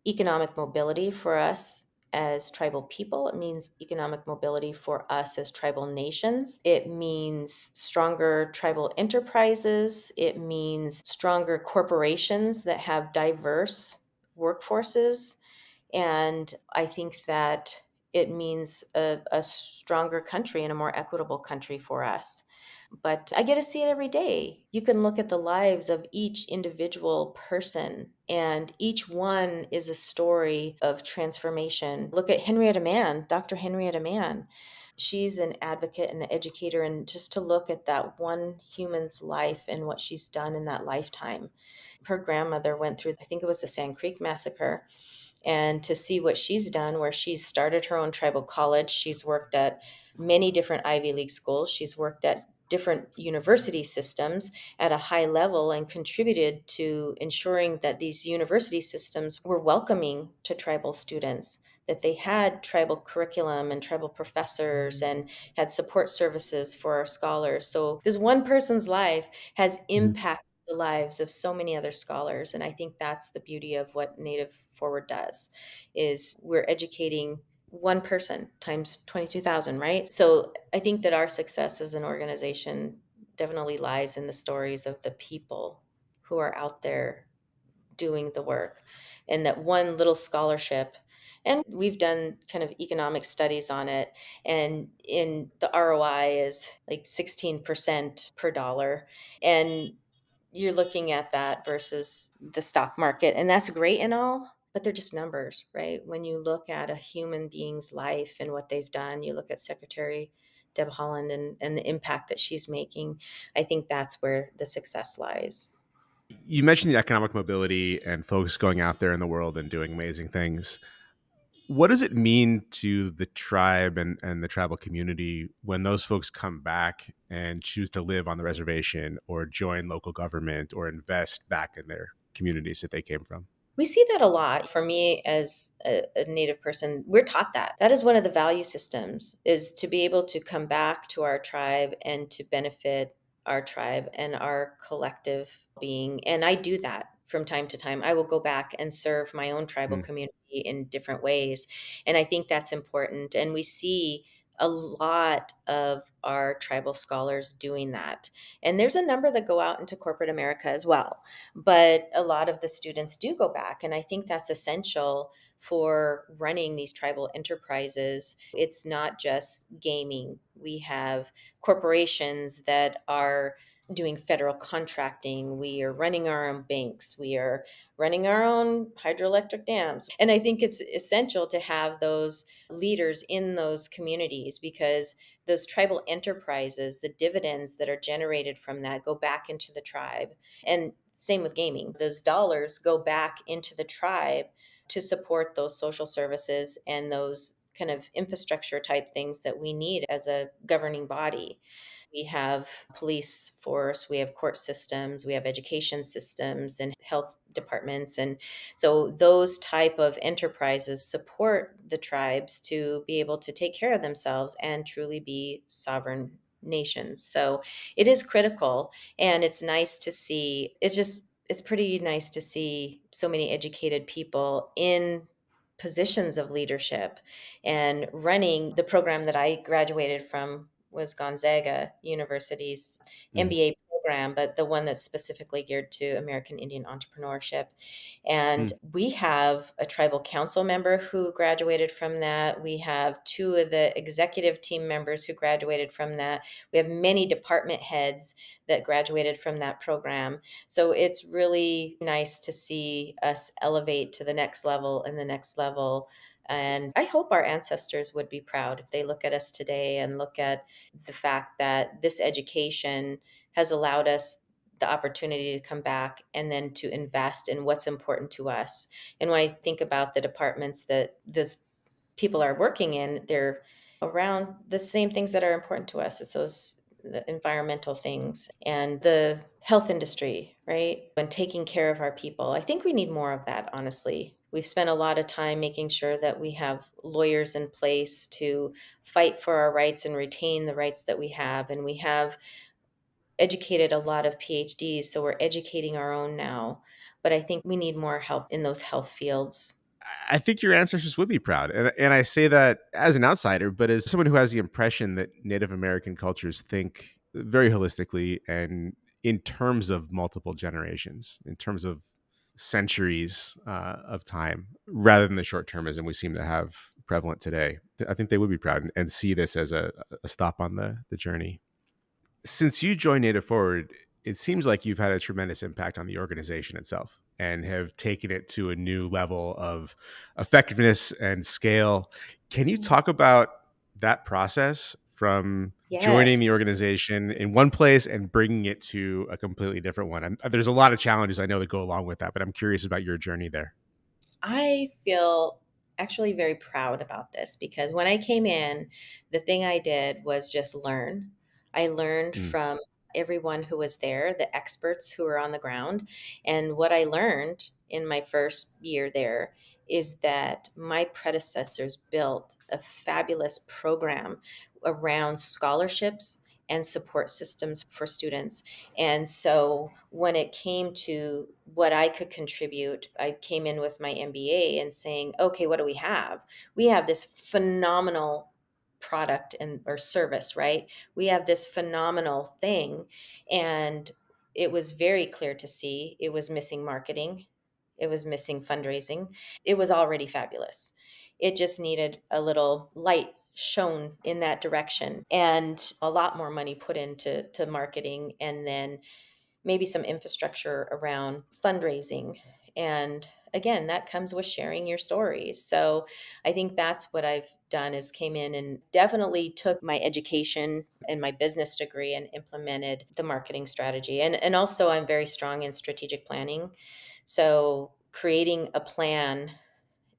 economic mobility for us as tribal people. It means economic mobility for us as tribal nations. It means stronger tribal enterprises. It means stronger corporations that have diverse workforces. And I think that it means a stronger country and a more equitable country for us. But I get to see it every day. You can look at the lives of each individual person, and each one is a story of transformation. Look at Henrietta Mann, Dr. Henrietta Mann. She's an advocate and an educator, and just to look at that one human's life and what she's done in that lifetime. Her grandmother went through, I think it was the Sand Creek Massacre, and to see what she's done, where she's started her own tribal college. She's worked at many different Ivy League schools. She's worked at different university systems at a high level and contributed to ensuring that these university systems were welcoming to tribal students, that they had tribal curriculum and tribal professors and had support services for our scholars. So this one person's life has Mhm. impacted the lives of so many other scholars. And I think that's the beauty of what Native Forward does, is we're educating one person times 22,000, right? So I think that our success as an organization definitely lies in the stories of the people who are out there doing the work, and that one little scholarship, and we've done kind of economic studies on it, and in the ROI is like 16% per dollar. And you're looking at that versus the stock market, and that's great and all, but they're just numbers, right? When you look at a human being's life and what they've done, you look at Secretary Deb Haaland and the impact that she's making. I think that's where the success lies. You mentioned the economic mobility and folks going out there in the world and doing amazing things. What does it mean to the tribe and the tribal community when those folks come back and choose to live on the reservation or join local government or invest back in their communities that they came from? We see that a lot. For me, as a Native person, we're taught that. That is one of the value systems, is to be able to come back to our tribe and to benefit our tribe and our collective being. And I do that from time to time. I will go back and serve my own tribal Mm. community in different ways. And I think that's important. And we see a lot of our tribal scholars doing that. And there's a number that go out into corporate America as well, but a lot of the students do go back. And I think that's essential for running these tribal enterprises. It's not just gaming. We have corporations that are doing federal contracting. We are running our own banks. We are running our own hydroelectric dams. And I think it's essential to have those leaders in those communities, because those tribal enterprises, the dividends that are generated from that, go back into the tribe. And same with gaming. Those dollars go back into the tribe to support those social services and those kind of infrastructure type things that we need as a governing body. We have police force, we have court systems, we have education systems and health departments. And so those type of enterprises support the tribes to be able to take care of themselves and truly be sovereign nations. So it is critical, and it's nice to see. It's pretty nice to see so many educated people in positions of leadership and running. The program that I graduated from was Gonzaga University's Mm. MBA program, but the one that's specifically geared to American Indian entrepreneurship. And Mm. we have a tribal council member who graduated from that. We have two of the executive team members who graduated from that. We have many department heads that graduated from that program. So it's really nice to see us elevate to the next level and the next level. And I hope our ancestors would be proud if they look at us today and look at the fact that this education has allowed us the opportunity to come back and then to invest in what's important to us. And when I think about the departments that this people are working in, they're around the same things that are important to us. It's those the environmental things and the health industry, right? And taking care of our people. I think we need more of that, honestly. We've spent a lot of time making sure that we have lawyers in place to fight for our rights and retain the rights that we have. And we have educated a lot of PhDs, so we're educating our own now. But I think we need more help in those health fields. I think your ancestors would be proud. And I say that as an outsider, but as someone who has the impression that Native American cultures think very holistically and in terms of multiple generations, in terms of centuries of time, rather than the short termism we seem to have prevalent today. I think they would be proud and see this as a stop on the journey. Since you joined Native Forward, it seems like you've had a tremendous impact on the organization itself and have taken it to a new level of effectiveness and scale. Can you talk about that process from joining Yes. the organization in one place and bringing it to a completely different one? There's a lot of challenges I know that go along with that, but I'm curious about your journey there. I feel actually very proud about this because when I came in, the thing I did was just learn. I learned Mm. from everyone who was there, the experts who were on the ground. And what I learned in my first year there is that my predecessors built a fabulous program around scholarships and support systems for students. And so when it came to what I could contribute, I came in with my MBA and saying, okay, what do we have? We have this phenomenal product and or service, right? We have this phenomenal thing. And it was very clear to see it was missing marketing. It was missing fundraising. It was already fabulous. It just needed a little light shown in that direction and a lot more money put into marketing and then maybe some infrastructure around fundraising. And again, that comes with sharing your stories. So I think that's what I've done is came in and definitely took my education and my business degree and implemented the marketing strategy. And also I'm very strong in strategic planning. So creating a plan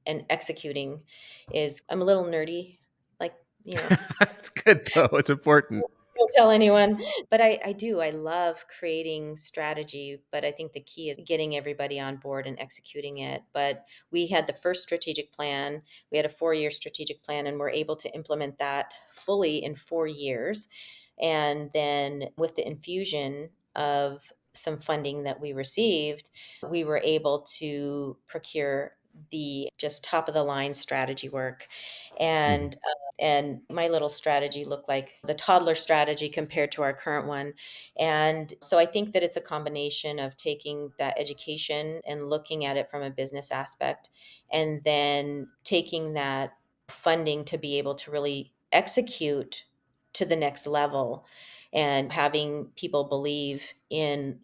and executing is I'm a little nerdy, like, you know, It's good though. It's important. don't tell anyone. But I do. I love creating strategy, but I think the key is getting everybody on board and executing it. But we had the first strategic plan. We had a 4-year strategic plan, and we're able to implement that fully in 4 years. And then with the infusion of some funding that we received, we were able to procure the just top of the line strategy work. Mhm. And my little strategy looked like the toddler strategy compared to our current one. And so I think that it's a combination of taking that education and looking at it from a business aspect, and then taking that funding to be able to really execute to the next level and having people believe in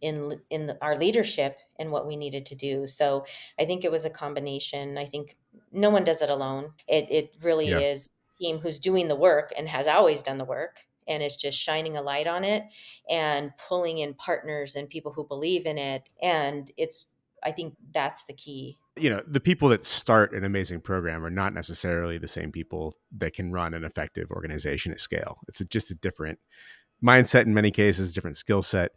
our leadership and what we needed to do. So I think it was a combination. I think no one does it alone. It really Yeah. is the team who's doing the work and has always done the work, and it's just shining a light on it and pulling in partners and people who believe in it. And it's I think that's the key. The people that start an amazing program are not necessarily the same people that can run an effective organization at scale. It's just a different mindset in many cases, different skill set.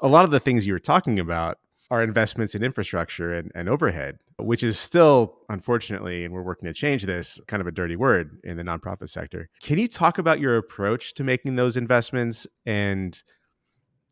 A lot of the things you were talking about are investments in infrastructure and overhead, which is still, unfortunately, and we're working to change this, kind of a dirty word in the nonprofit sector. Can you talk about your approach to making those investments and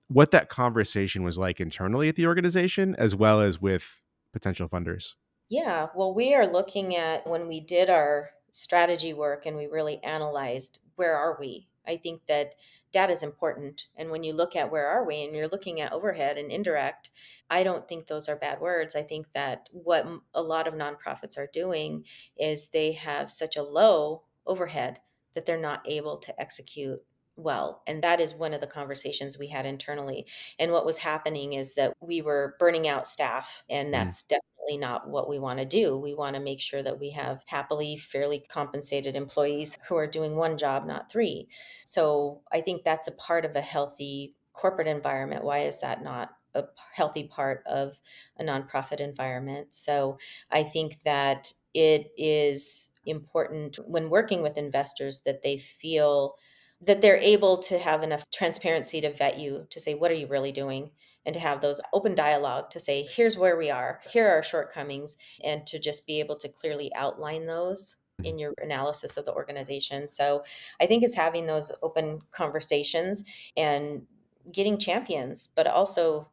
what that conversation was like internally at the organization, as well as with potential funders? Yeah, well, we are looking at when we did our strategy work and we really analyzed where are we? I think that data is important. And when you look at where are we and you're looking at overhead and indirect, I don't think those are bad words. I think that what a lot of nonprofits are doing is they have such a low overhead that they're not able to execute well. And that is one of the conversations we had internally. And what was happening is that we were burning out staff, and Mm. that's definitely not what we want to do. We want to make sure that we have happily, fairly compensated employees who are doing one job, not three. So I think that's a part of a healthy corporate environment. Why is that not a healthy part of a nonprofit environment? So I think that it is important when working with investors that they feel that they're able to have enough transparency to vet you, to say, what are you really doing? And to have those open dialogue to say, here's where we are, here are our shortcomings, and to just be able to clearly outline those in your analysis of the organization. So I think it's having those open conversations and getting champions, but also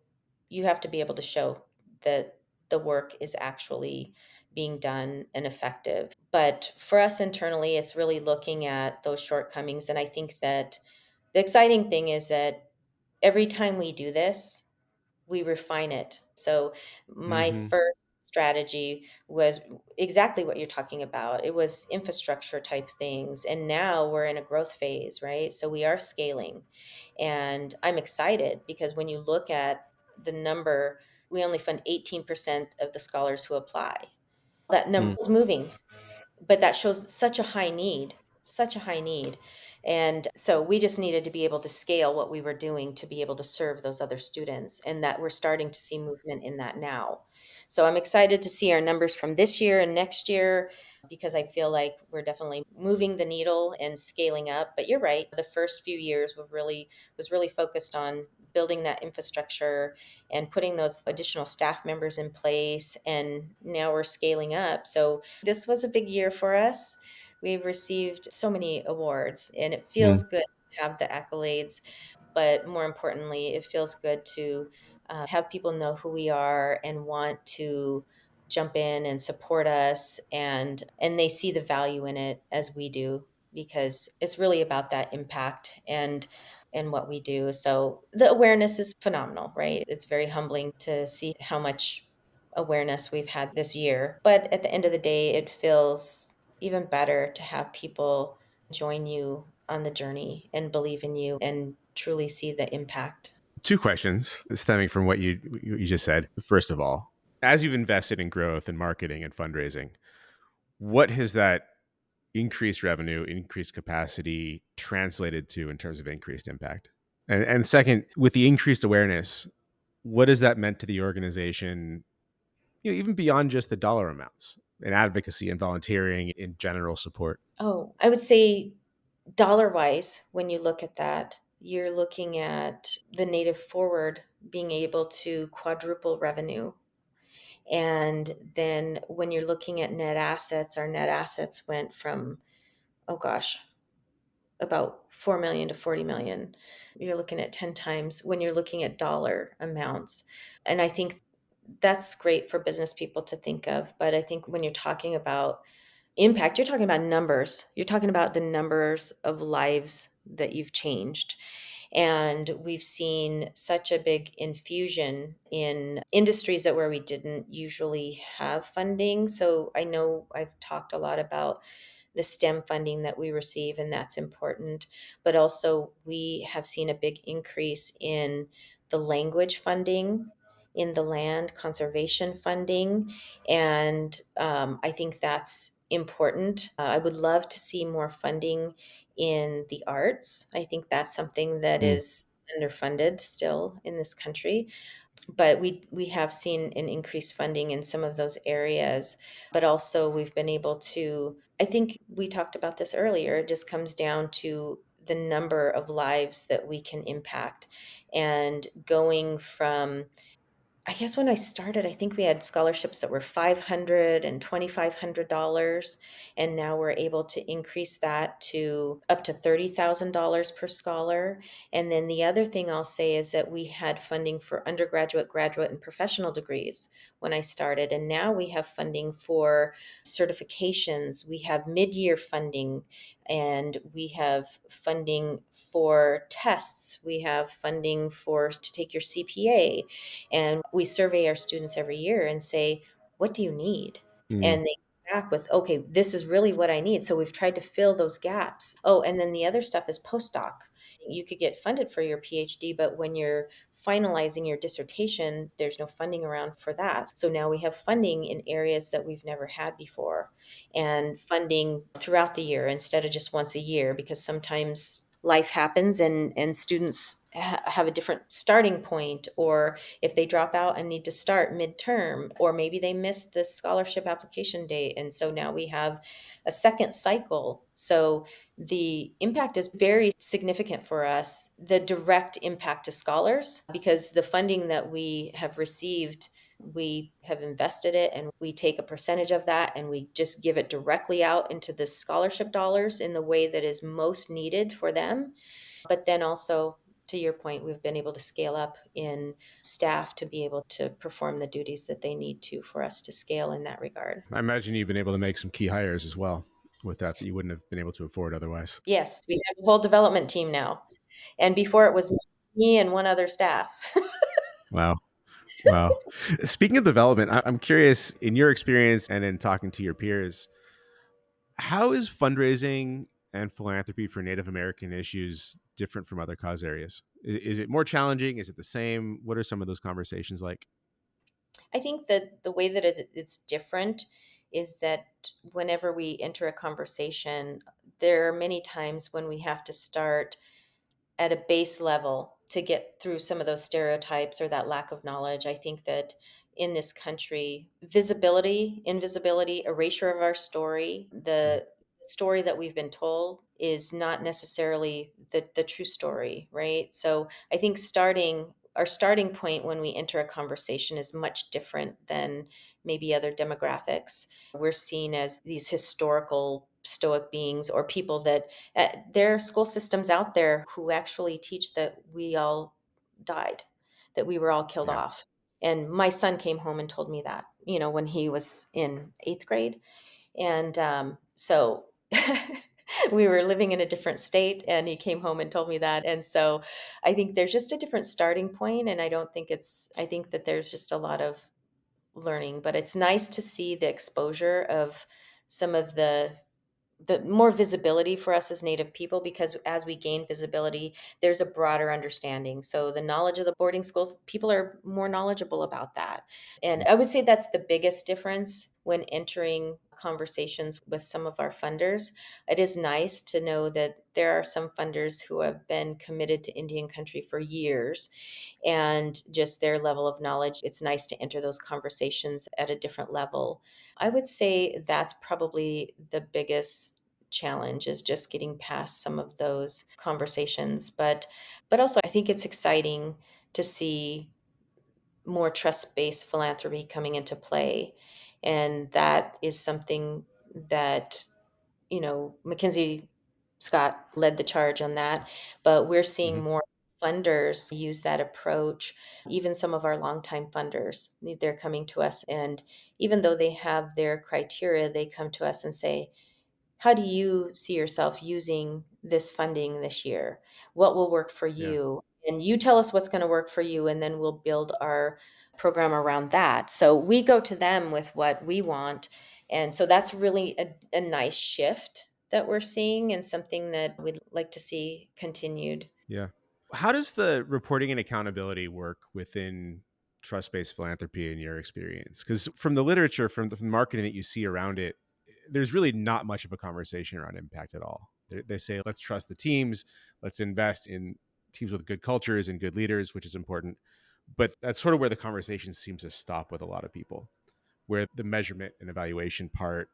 you have to be able to show that the work is actually being done and effective. But for us internally, it's really looking at those shortcomings. And I think that the exciting thing is that every time we do this, we refine it. So my Hmm. first strategy was exactly what you're talking about. It was infrastructure type things. And now we're in a growth phase, right? So we are scaling. And I'm excited because when you look at the number, we only fund 18% of the scholars who apply. That number Mm. is moving, but that shows such a high need. And so we just needed to be able to scale what we were doing to be able to serve those other students, and that we're starting to see movement in that now. So I'm excited to see our numbers from this year and next year, because I feel like we're definitely moving the needle and scaling up. But you're right, the first few years was really focused on building that infrastructure and putting those additional staff members in place, and now we're scaling up. So this was a big year for us. We've received so many awards, and it feels Mm. good to have the accolades, but more importantly, it feels good to have people know who we are and want to jump in and support us, and they see the value in it as we do, because it's really about that impact and what we do. So the awareness is phenomenal, right? It's very humbling to see how much awareness we've had this year. But at the end of the day, it feels even better to have people join you on the journey and believe in you and truly see the impact. Two questions stemming from what you just said. First of all, as you've invested in growth and marketing and fundraising, what has that increased revenue, increased capacity translated to in terms of increased impact? And second, with the increased awareness, what has that meant to the organization, even beyond just the dollar amounts and advocacy and volunteering in general support? Oh, I would say dollar wise, when you look at that, you're looking at the Native Forward being able to quadruple revenue. And then when you're looking at net assets, our net assets went from, oh gosh, about 4 million to 40 million. You're looking at 10 times when you're looking at dollar amounts. And I think that's great for business people to think of. But I think when you're talking about impact, you're talking about numbers. You're talking about the numbers of lives that you've changed. And we've seen such a big infusion in industries that where we didn't usually have funding. So I know I've talked a lot about the STEM funding that we receive, and that's important. But also, we have seen a big increase in the language funding, in the land conservation funding, and I think that's important. I would love to see more funding in the arts. I think that's something that Mm. is underfunded still in this country, but we have seen an increased funding in some of those areas. But also we've been able to, I think we talked about this earlier, it just comes down to the number of lives that we can impact, and going from, I guess when I started, I think we had scholarships that were $500 and $2,500, and now we're able to increase that to up to $30,000 per scholar. And then the other thing I'll say is that we had funding for undergraduate, graduate, and professional degrees, when I started. And now we have funding for certifications, we have mid year funding, and we have funding for tests, we have funding for to take your CPA. And we survey our students every year and say, what do you need? Mm. And they come back with, okay, this is really what I need. So we've tried to fill those gaps. Oh, and then the other stuff is postdoc. You could get funded for your PhD, but when you're finalizing your dissertation, there's no funding around for that. So now we have funding in areas that we've never had before, and funding throughout the year instead of just once a year, because sometimes life happens and students have a different starting point, or if they drop out and need to start midterm, or maybe they missed the scholarship application date, and so now we have a second cycle. So the impact is very significant for us, the direct impact to scholars, because the funding that we have received, we have invested it and we take a percentage of that and we just give it directly out into the scholarship dollars in the way that is most needed for them. But then also, to your point, we've been able to scale up in staff to be able to perform the duties that they need to for us to scale in that regard. I imagine you've been able to make some key hires as well with that you wouldn't have been able to afford otherwise. Yes, we have a whole development team now. And before it was me and one other staff. Wow. Wow. Speaking of development, I'm curious in your experience and in talking to your peers, how is fundraising and philanthropy for Native American issues different from other cause areas? Is it more challenging? Is it the same? What are some of those conversations like? I think that the way that it's different is that whenever we enter a conversation, there are many times when we have to start at a base level to get through some of those stereotypes or that lack of knowledge. I think that in this country, visibility, invisibility, erasure of our story, Mhm. the story that we've been told is not necessarily the true story, right? So I think our starting point when we enter a conversation is much different than maybe other demographics. We're seen as these historical stoic beings, or people that there are school systems out there who actually teach that we all died, that we were all killed Yeah. off. And my son came home and told me that, when he was in eighth grade. And so we were living in a different state, and he came home and told me that. And so I think there's just a different starting point, and I think that there's just a lot of learning, but it's nice to see the exposure of some of the more visibility for us as Native people, because as we gain visibility, there's a broader understanding. So the knowledge of the boarding schools, people are more knowledgeable about that. And I would say that's the biggest difference when entering conversations with some of our funders. It is nice to know that there are some funders who have been committed to Indian country for years, and just their level of knowledge. It's nice to enter those conversations at a different level. I would say that's probably the biggest challenge, is just getting past some of those conversations. But also I think it's exciting to see more trust-based philanthropy coming into play. And that is something that, Mackenzie Scott led the charge on that, but we're seeing Hmm. more funders use that approach. Even some of our longtime funders, they're coming to us, and even though they have their criteria, they come to us and say, how do you see yourself using this funding this year? What will work for Yeah. you? And you tell us what's going to work for you, and then we'll build our program around that. So we go to them with what we want. And so that's really a nice shift that we're seeing, and something that we'd like to see continued. Yeah. How does the reporting and accountability work within trust-based philanthropy in your experience? Because from the literature, from the marketing that you see around it, there's really not much of a conversation around impact at all. They say, let's trust the teams, let's invest in teams with good cultures and good leaders, which is important. But that's sort of where the conversation seems to stop with a lot of people, where the measurement and evaluation part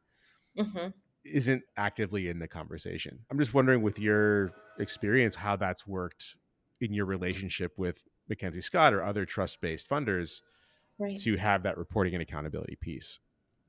Hmm. isn't actively in the conversation. I'm just wondering, with your experience, how that's worked in your relationship with Mackenzie Scott or other trust based funders Right. to have that reporting and accountability piece.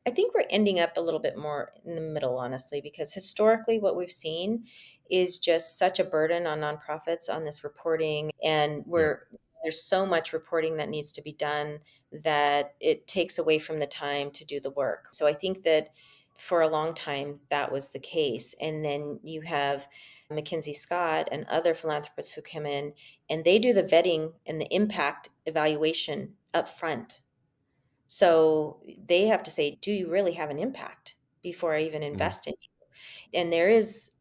I think we're ending up a little bit more in the middle, honestly, because historically what we've seen is just such a burden on nonprofits on this reporting. And Yeah. There's so much reporting that needs to be done that it takes away from the time to do the work. So I think that for a long time that was the case. And then you have Mackenzie Scott and other philanthropists who come in and they do the vetting and the impact evaluation up front. So they have to say, do you really have an impact before I even Mm. invest in you? And there is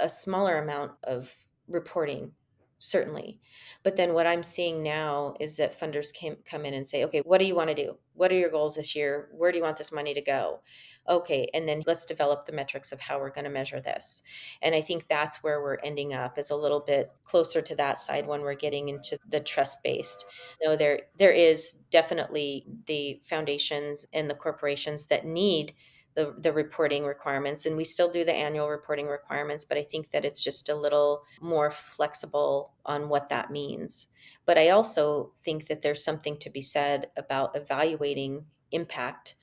a smaller amount of reporting, certainly. But then what I'm seeing now is that funders come in and say, okay, what do you want to do? What are your goals this year? Where do you want this money to go? Okay, and then let's develop the metrics of how we're going to measure this. And I think that's where we're ending up is a little bit closer to that side when we're getting into the trust based. No, there is definitely the foundations and the corporations that need the reporting requirements, and we still do the annual reporting requirements, but I think that it's just a little more flexible on what that means. But I also think that there's something to be said about evaluating impact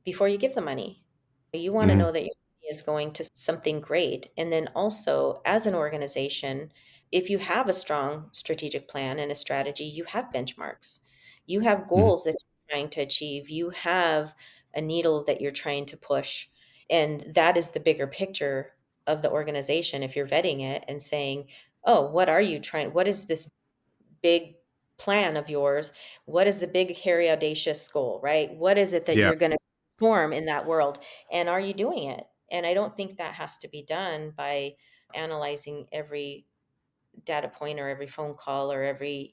before you give the money. You want to Mm. know that your money is going to something great. And then also, as an organization, if you have a strong strategic plan and a strategy, you have benchmarks, you have Mm. goals that you're trying to achieve, you have a needle that you're trying to push. And that is the bigger picture of the organization. If you're vetting it and saying, oh, what are you trying? What is this big plan of yours? What is the big, hairy, audacious goal, right? What is it that Yeah. you're going to transform in that world? And are you doing it? And I don't think that has to be done by analyzing every data point or every phone call or every.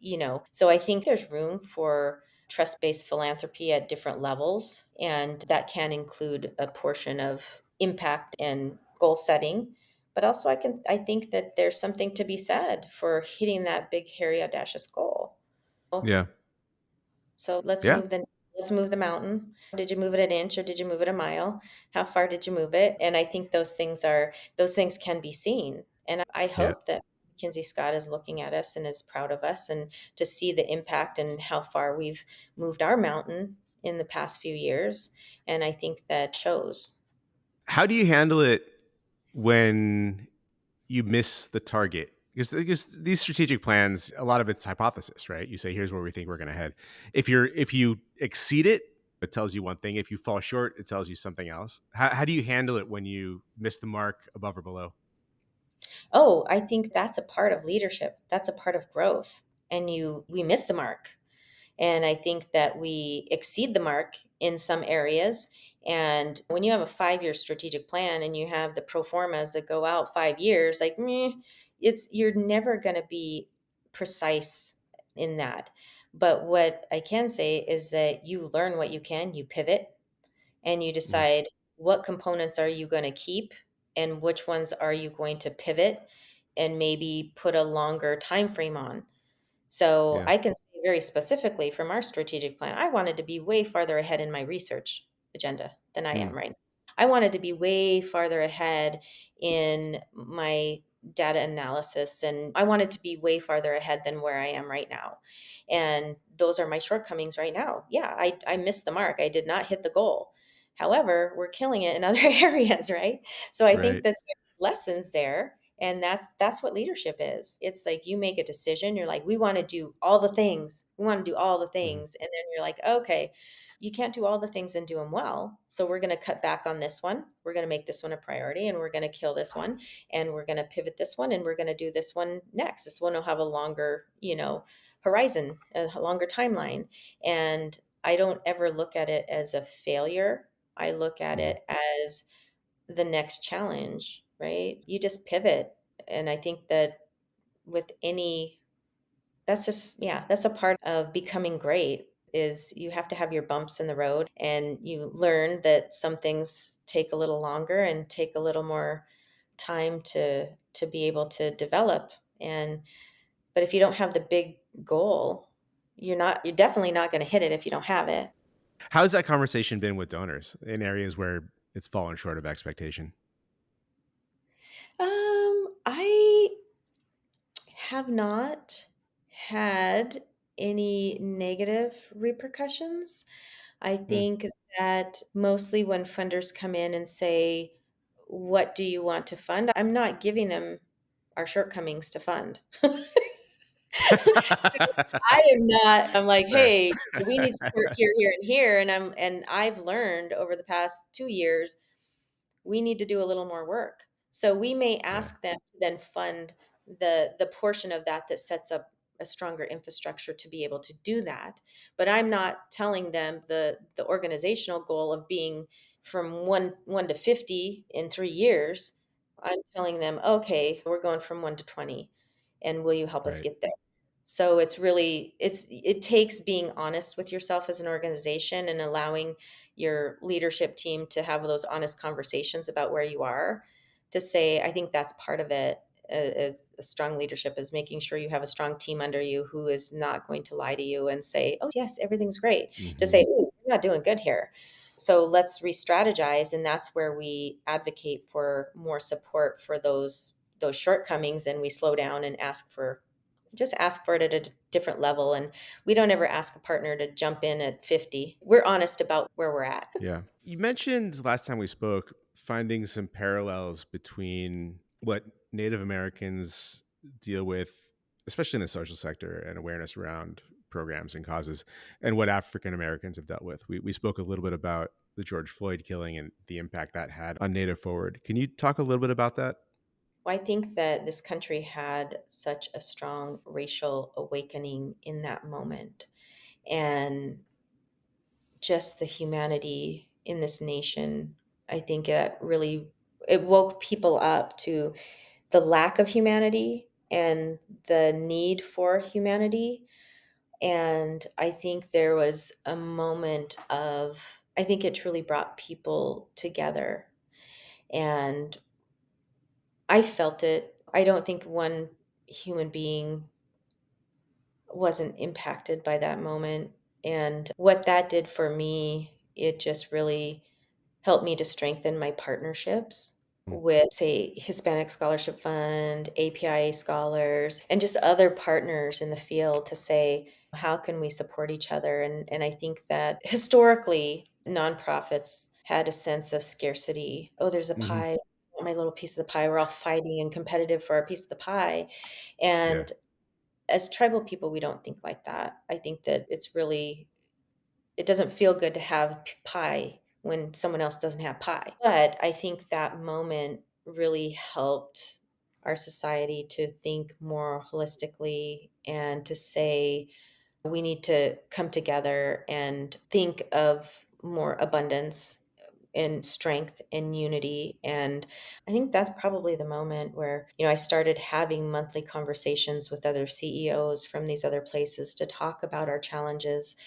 So I think there's room for trust based philanthropy at different levels. And that can include a portion of impact and goal setting. But also, I think that there's something to be said for hitting that big, hairy, audacious goal. Yeah. So Yeah. let's move the mountain. Did you move it an inch or did you move it a mile? How far did you move it? And I think those things can be seen. And I Yeah. hope that Kinsey Scott is looking at us and is proud of us and to see the impact and how far we've moved our mountain in the past few years. And I think that shows. How do you handle it when you miss the target? Because these strategic plans, a lot of it's hypothesis, right? You say, here's where we think we're going to head. If you exceed it, it tells you one thing. If you fall short, it tells you something else. How do you handle it when you miss the mark above or below? Oh, I think that's a part of leadership. That's a part of growth. And we miss the mark. And I think that we exceed the mark in some areas. And when you have a 5 year strategic plan and you have the pro formas that go out 5 years, like meh, you're never going to be precise in that. But what I can say is that you learn what you can, you pivot, and you Mm. decide what components are you going to keep and which ones are you going to pivot and maybe put a longer time frame on. So Yeah. I can say very specifically from our strategic plan, I wanted to be way farther ahead in my research agenda than I Mm. am right now. I wanted to be way farther ahead in my data analysis, and I wanted to be way farther ahead than where I am right now. And those are my shortcomings right now. Yeah, I missed the mark. I did not hit the goal. However, we're killing it in other areas, right? So I think Right. that there's lessons there, and that's what leadership is. It's like you make a decision, you're like, we want to do all the things. We want to do all the Mhm. things. And then you're like, okay, you can't do all the things and do them well. So we're going to cut back on this one. We're going to make this one a priority and we're going to kill this one and we're going to pivot this one and we're going to do this one next. This one will have a longer, horizon, a longer timeline. And I don't ever look at it as a failure. I look at Mhm. it as the next challenge, right? You just pivot. And I think that with any, that's just, yeah, that's a part of becoming great is you have to have your bumps in the road and you learn that some things take a little longer and take a little more time to be able to develop. And but if you don't have the big goal, you're definitely not going to hit it if you don't have it. How's that conversation been with donors in areas where it's fallen short of expectation? I have not had any negative repercussions. I Mm. think that mostly when funders come in and say, what do you want to fund? I'm not giving them our shortcomings to fund. I am not, I'm like, Fair. "Hey, we need support here, here, and here," and I've learned over the past 2 years, we need to do a little more work. So we may Yeah. ask them to then fund the portion of that that sets up a stronger infrastructure to be able to do that. But I'm not telling them the organizational goal of being from 1 to 50 in 3 years. I'm telling them, "Okay, we're going from 1 to 20, and will you help us Right. get there?" So it's really it takes being honest with yourself as an organization and allowing your leadership team to have those honest conversations about where you are, to say, I think that's part of it, as a strong leadership, is making sure you have a strong team under you who is not going to lie to you and say, "Oh, yes, everything's great." To Hmm. say, "Ooh, you're not doing good here. So let's re-strategize." And that's where we advocate for more support for those shortcomings, and we slow down and ask for it at a different level. And we don't ever ask a partner to jump in at 50. We're honest about where we're at. Yeah. You mentioned last time we spoke finding some parallels between what Native Americans deal with, especially in the social sector and awareness around programs and causes, and what African Americans have dealt with. We spoke a little bit about the George Floyd killing and the impact that had on Native Forward. Can you talk a little bit about that? Well, I think that this country had such a strong racial awakening in that moment. And just the humanity in this nation, I think it really it woke people up to the lack of humanity and the need for humanity. And I think there was a moment of, I think it truly brought people together. And I felt it. I don't think one human being wasn't impacted by that moment. And what that did for me, it just really helped me to strengthen my partnerships Mm. with, say, Hispanic Scholarship Fund, APIA scholars, and just other partners in the field to say, how can we support each other? And I think that historically, nonprofits had a sense of scarcity. Oh, there's a Hmm. pie, my little piece of the pie. We're all fighting and competitive for our piece of the pie. Yeah. And as tribal people, we don't think like that. I think that it doesn't feel good to have pie when someone else doesn't have pie. But I think that moment really helped our society to think more holistically and to say, we need to come together and think of more abundance and strength and unity. And I think that's probably the moment where, I started having monthly conversations with other CEOs from these other places to talk about our challenges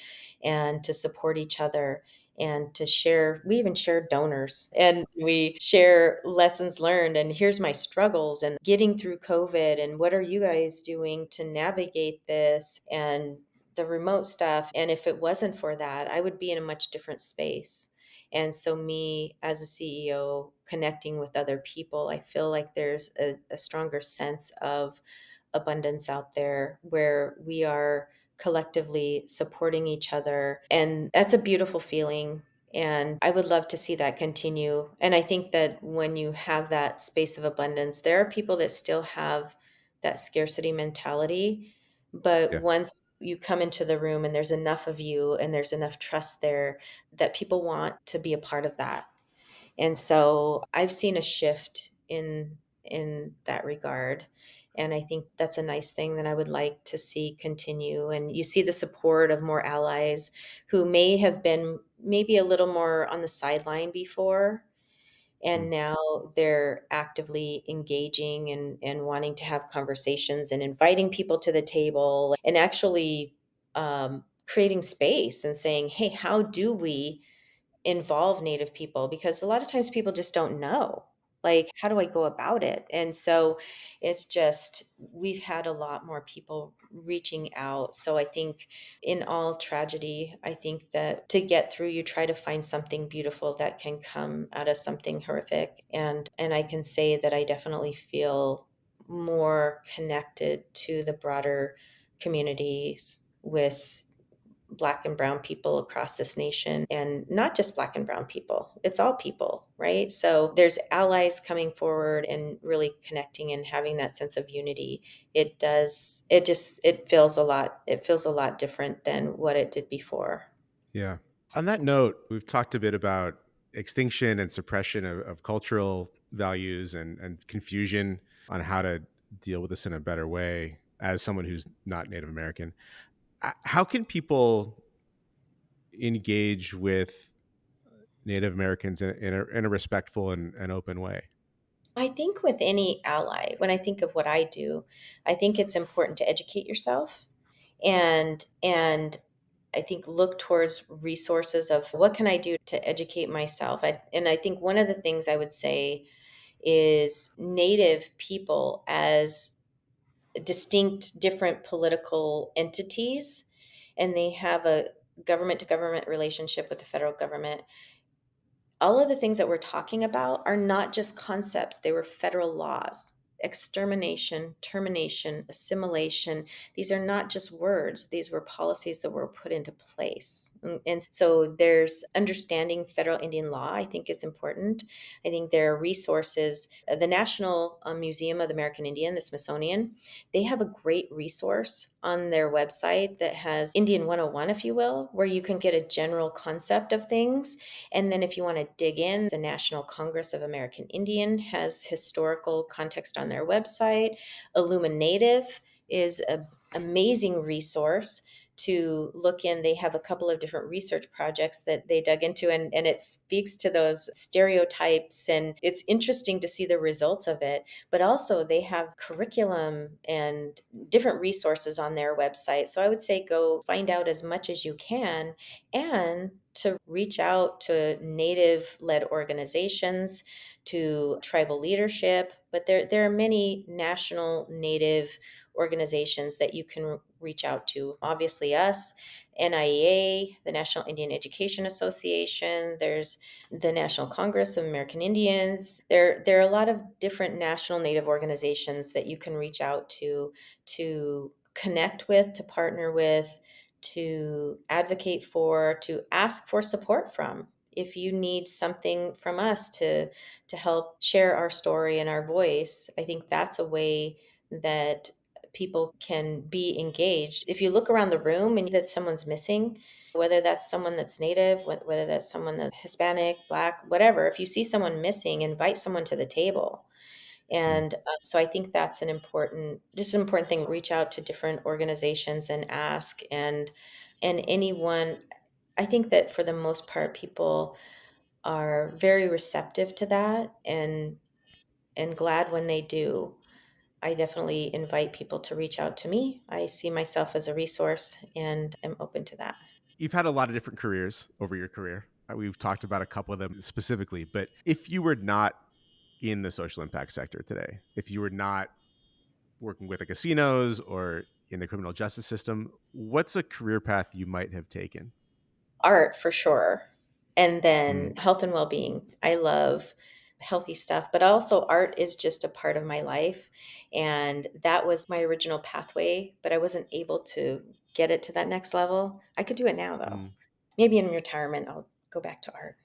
and to support each other and to share. We even share donors and we share lessons learned, and here's my struggles and getting through COVID, and what are you guys doing to navigate this, and the remote stuff. And if it wasn't for that, I would be in a much different space. And so, me as a CEO connecting with other people, I feel like there's a stronger sense of abundance out there where we are collectively supporting each other. And that's a beautiful feeling. And I would love to see that continue. And I think that when you have that space of abundance, there are people that still have that scarcity mentality. But Yeah. once you come into the room and there's enough of you and there's enough trust there, that people want to be a part of that. And so I've seen a shift in that regard. And I think that's a nice thing that I would like to see continue. And you see the support of more allies who may have been maybe a little more on the sideline before, Mm. and now they're actively engaging and wanting to have conversations and inviting people to the table and actually creating space and saying, hey, how do we involve Native people? Because a lot of times people just don't know. Like, how do I go about it? And so it's just, we've had a lot more people reaching out. So I think in all tragedy, I think that to get through, you try to find something beautiful that can come out of something horrific. And I can say that I definitely feel more connected to the broader communities with Black and brown people across this nation, and not just Black and brown people, it's all people, right? So there's allies coming forward and really connecting and having that sense of unity. It feels a lot different than what it did before. Yeah. On that note, we've talked a bit about extinction and suppression of cultural values and confusion on how to deal with this in a better way as someone who's not Native American. How can people engage with Native Americans in a respectful and open way? I think with any ally, when I think of what I do, I think it's important to educate yourself, and I think look towards resources of what can I do to educate myself. And I think one of the things I would say is Native people as distinct, different political entities, and they have a government to government relationship with the federal government. All of the things that we're talking about are not just concepts, they were federal laws. Extermination, termination, assimilation. These are not just words, these were policies that were put into place. And so there's understanding federal Indian law, I think, is important. I think there are resources. The National Museum of the American Indian, the Smithsonian, they have a great resource on their website that has Indian 101, if you will, where you can get a general concept of things, and then if you want to dig in, the National Congress of American Indian has historical context on their website. Illuminative is an amazing resource to look in. They have a couple of different research projects that they dug into, and it speaks to those stereotypes, and it's interesting to see the results of it. But also they have curriculum and different resources on their website. So I would say go find out as much as you can, and to reach out to Native led organizations, to tribal leadership. But there are many national Native organizations that you can reach out to. Obviously, us, NIEA, the National Indian Education Association, there's the National Congress of American Indians. There are a lot of different national Native organizations that you can reach out to connect with, to partner with, to advocate for, to ask for support from. If you need something from us to help share our story and our voice, I think that's a way that people can be engaged. If you look around the room and that someone's missing, whether that's someone that's Native, whether that's someone that's Hispanic, Black, whatever, if you see someone missing, invite someone to the table. Mm. And so I think that's just an important thing. Reach out to different organizations and ask, and anyone. I think that for the most part, people are very receptive to that, and glad when they do. I definitely invite people to reach out to me. I see myself as a resource and am open to that. You've had a lot of different careers over your career. We've talked about a couple of them specifically, but if you were not in the social impact sector today, if you were not working with the casinos or in the criminal justice system, what's a career path you might have taken? Art for sure. And Mm. then health and well-being. I love healthy stuff, but also art is just a part of my life. And that was my original pathway, but I wasn't able to get it to that next level. I could do it now though. Mm. Maybe in retirement, I'll go back to art.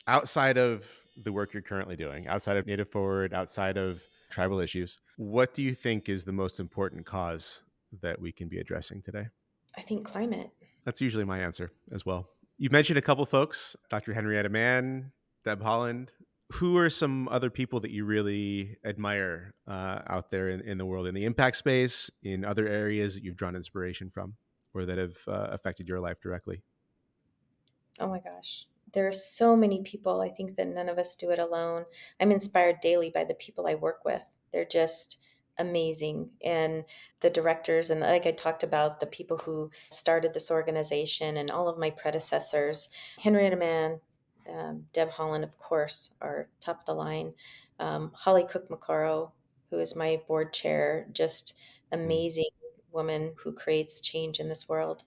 Outside of the work you're currently doing, outside of Native Forward, outside of tribal issues, what do you think is the most important cause that we can be addressing today? I think climate. That's usually my answer as well. You mentioned a couple folks, Dr. Henrietta Mann, Deb Holland. Who are some other people that you really admire out there in the world, in the impact space, in other areas that you've drawn inspiration from or that have affected your life directly? Oh my gosh. There are so many people. I think that none of us do it alone. I'm inspired daily by the people I work with. They're just amazing. And the directors, and like I talked about, the people who started this organization and all of my predecessors, Henrietta Mann, Deb Holland, of course, are top of the line. Holly Cook McCorrow, who is my board chair, just Mm. amazing woman who creates change in this world.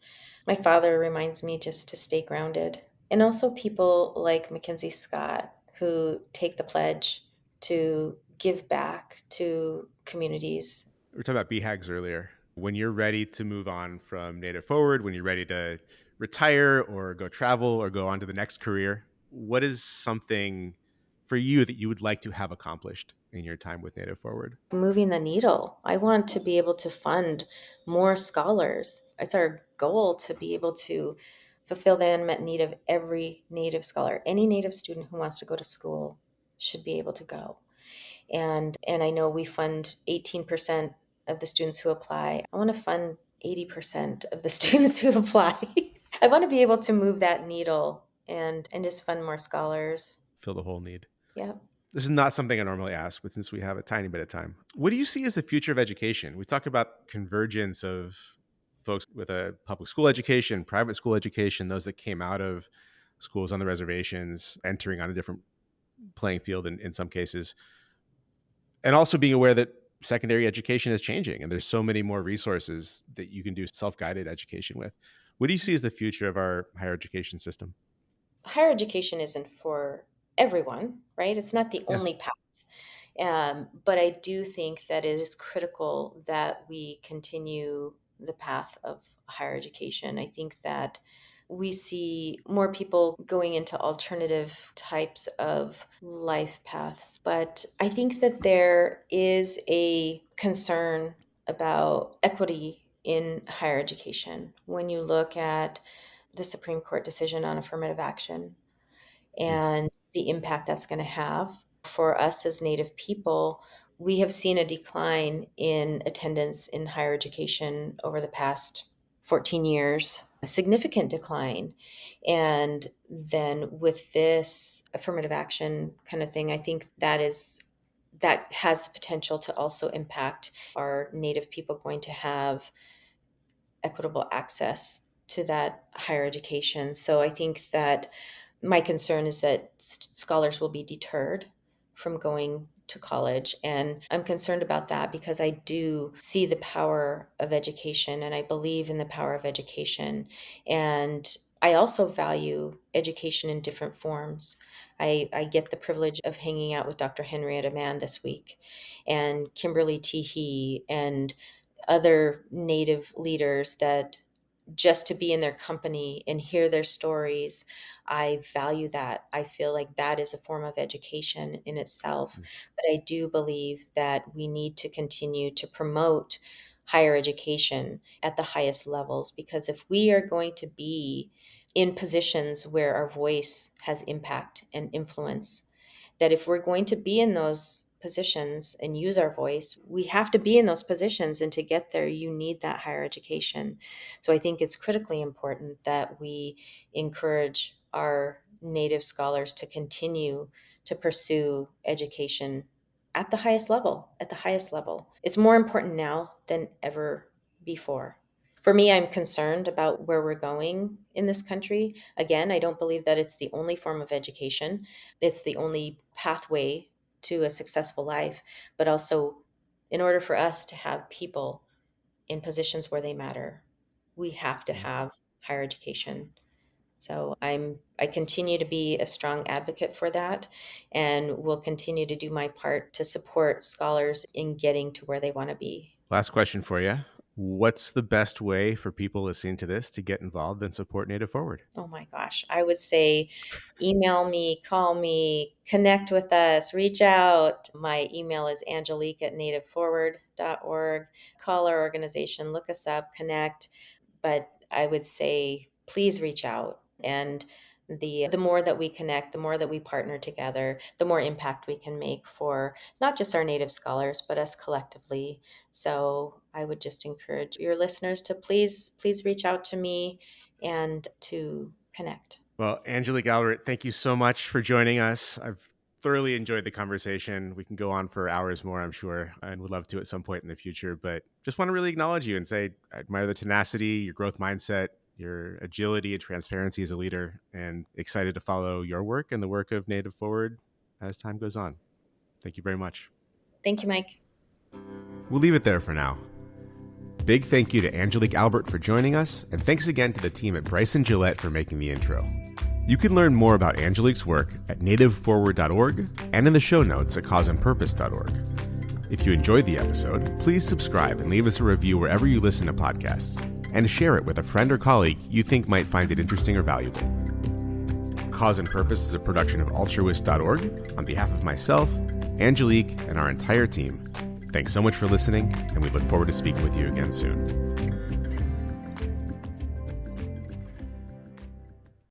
My father reminds me just to stay grounded. And also people like Mackenzie Scott who take the pledge to give back to communities. We were talking about BHAGs earlier. When you're ready to move on from Native Forward, when you're ready to retire or go travel or go on to the next career, what is something for you that you would like to have accomplished in your time with Native Forward? Moving the needle. I want to be able to fund more scholars. It's our goal to be able to fulfill the unmet need of every Native scholar. Any Native student who wants to go to school should be able to go. And I know we fund 18% of the students who apply. I want to fund 80% of the students who apply. I want to be able to move that needle and just fund more scholars. Fill the whole need. Yeah. This is not something I normally ask, but since we have a tiny bit of time, what do you see as the future of education? We talk about convergence of folks with a public school education, private school education, those that came out of schools on the reservations, entering on a different playing field in some cases, and also being aware that secondary education is changing and there's so many more resources that you can do self-guided education with. What do you see as the future of our higher education system? Higher education isn't for everyone, right? It's not the Yeah. only path. But I do think that it is critical that we continue the path of higher education. I think that we see more people going into alternative types of life paths. But I think that there is a concern about equity in higher education. When you look at the Supreme Court decision on affirmative action Mm. and the impact that's going to have for us as Native people, we have seen a decline in attendance in higher education over the past 14 years, a significant decline. And then with this affirmative action kind of thing, I think that has the potential to also impact our Native people going to have equitable access to that higher education. So I think that my concern is that scholars will be deterred from going to college. And I'm concerned about that because I do see the power of education and I believe in the power of education. And I also value education in different forms. I get the privilege of hanging out with Dr. Henrietta Mann this week and Kimberly Teehee and other Native leaders that just to be in their company and hear their stories, I value that. I feel like that is a form of education in itself. Mm. But I do believe that we need to continue to promote higher education at the highest levels because if we are going to be in positions where our voice has impact and influence, that if we're going to be in those positions and use our voice, we have to be in those positions. And to get there, you need that higher education. So I think it's critically important that we encourage our Native scholars to continue to pursue education at the highest level, at the highest level. It's more important now than ever before. For me, I'm concerned about where we're going in this country. Again, I don't believe that it's the only form of education. It's the only pathway to a successful life, but also in order for us to have people in positions where they matter, we have to Mm. have higher education. So I continue to be a strong advocate for that and will continue to do my part to support scholars in getting to where they want to be. Last question for you. What's the best way for people listening to this to get involved and support Native Forward? Oh my gosh, I would say email me, call me, connect with us, reach out. My email is angelique@nativeforward.org. Call our organization, look us up, connect. But I would say please reach out. And the more that we connect, the more that we partner together, the more impact we can make for not just our Native scholars, but us collectively. So I would just encourage your listeners to please reach out to me and to connect. Well, Angelique Albert, thank you so much for joining us. I've thoroughly enjoyed the conversation. We can go on for hours more, I'm sure, and would love to at some point in the future. But just want to really acknowledge you and say I admire the tenacity, your growth mindset, your agility and transparency as a leader, and excited to follow your work and the work of Native Forward as time goes on. Thank you very much. Thank you, Mike. We'll leave it there for now. Big thank you to Angelique Albert for joining us, and thanks again to the team at Bryson Gillette for making the intro. You can learn more about Angelique's work at nativeforward.org and in the show notes at causeandpurpose.org. If you enjoyed the episode, please subscribe and leave us a review wherever you listen to podcasts. and share it with a friend or colleague you think might find it interesting or valuable. Cause and Purpose is a production of altruist.org. On behalf of myself, Angelique, and our entire team, thanks so much for listening, and we look forward to speaking with you again soon.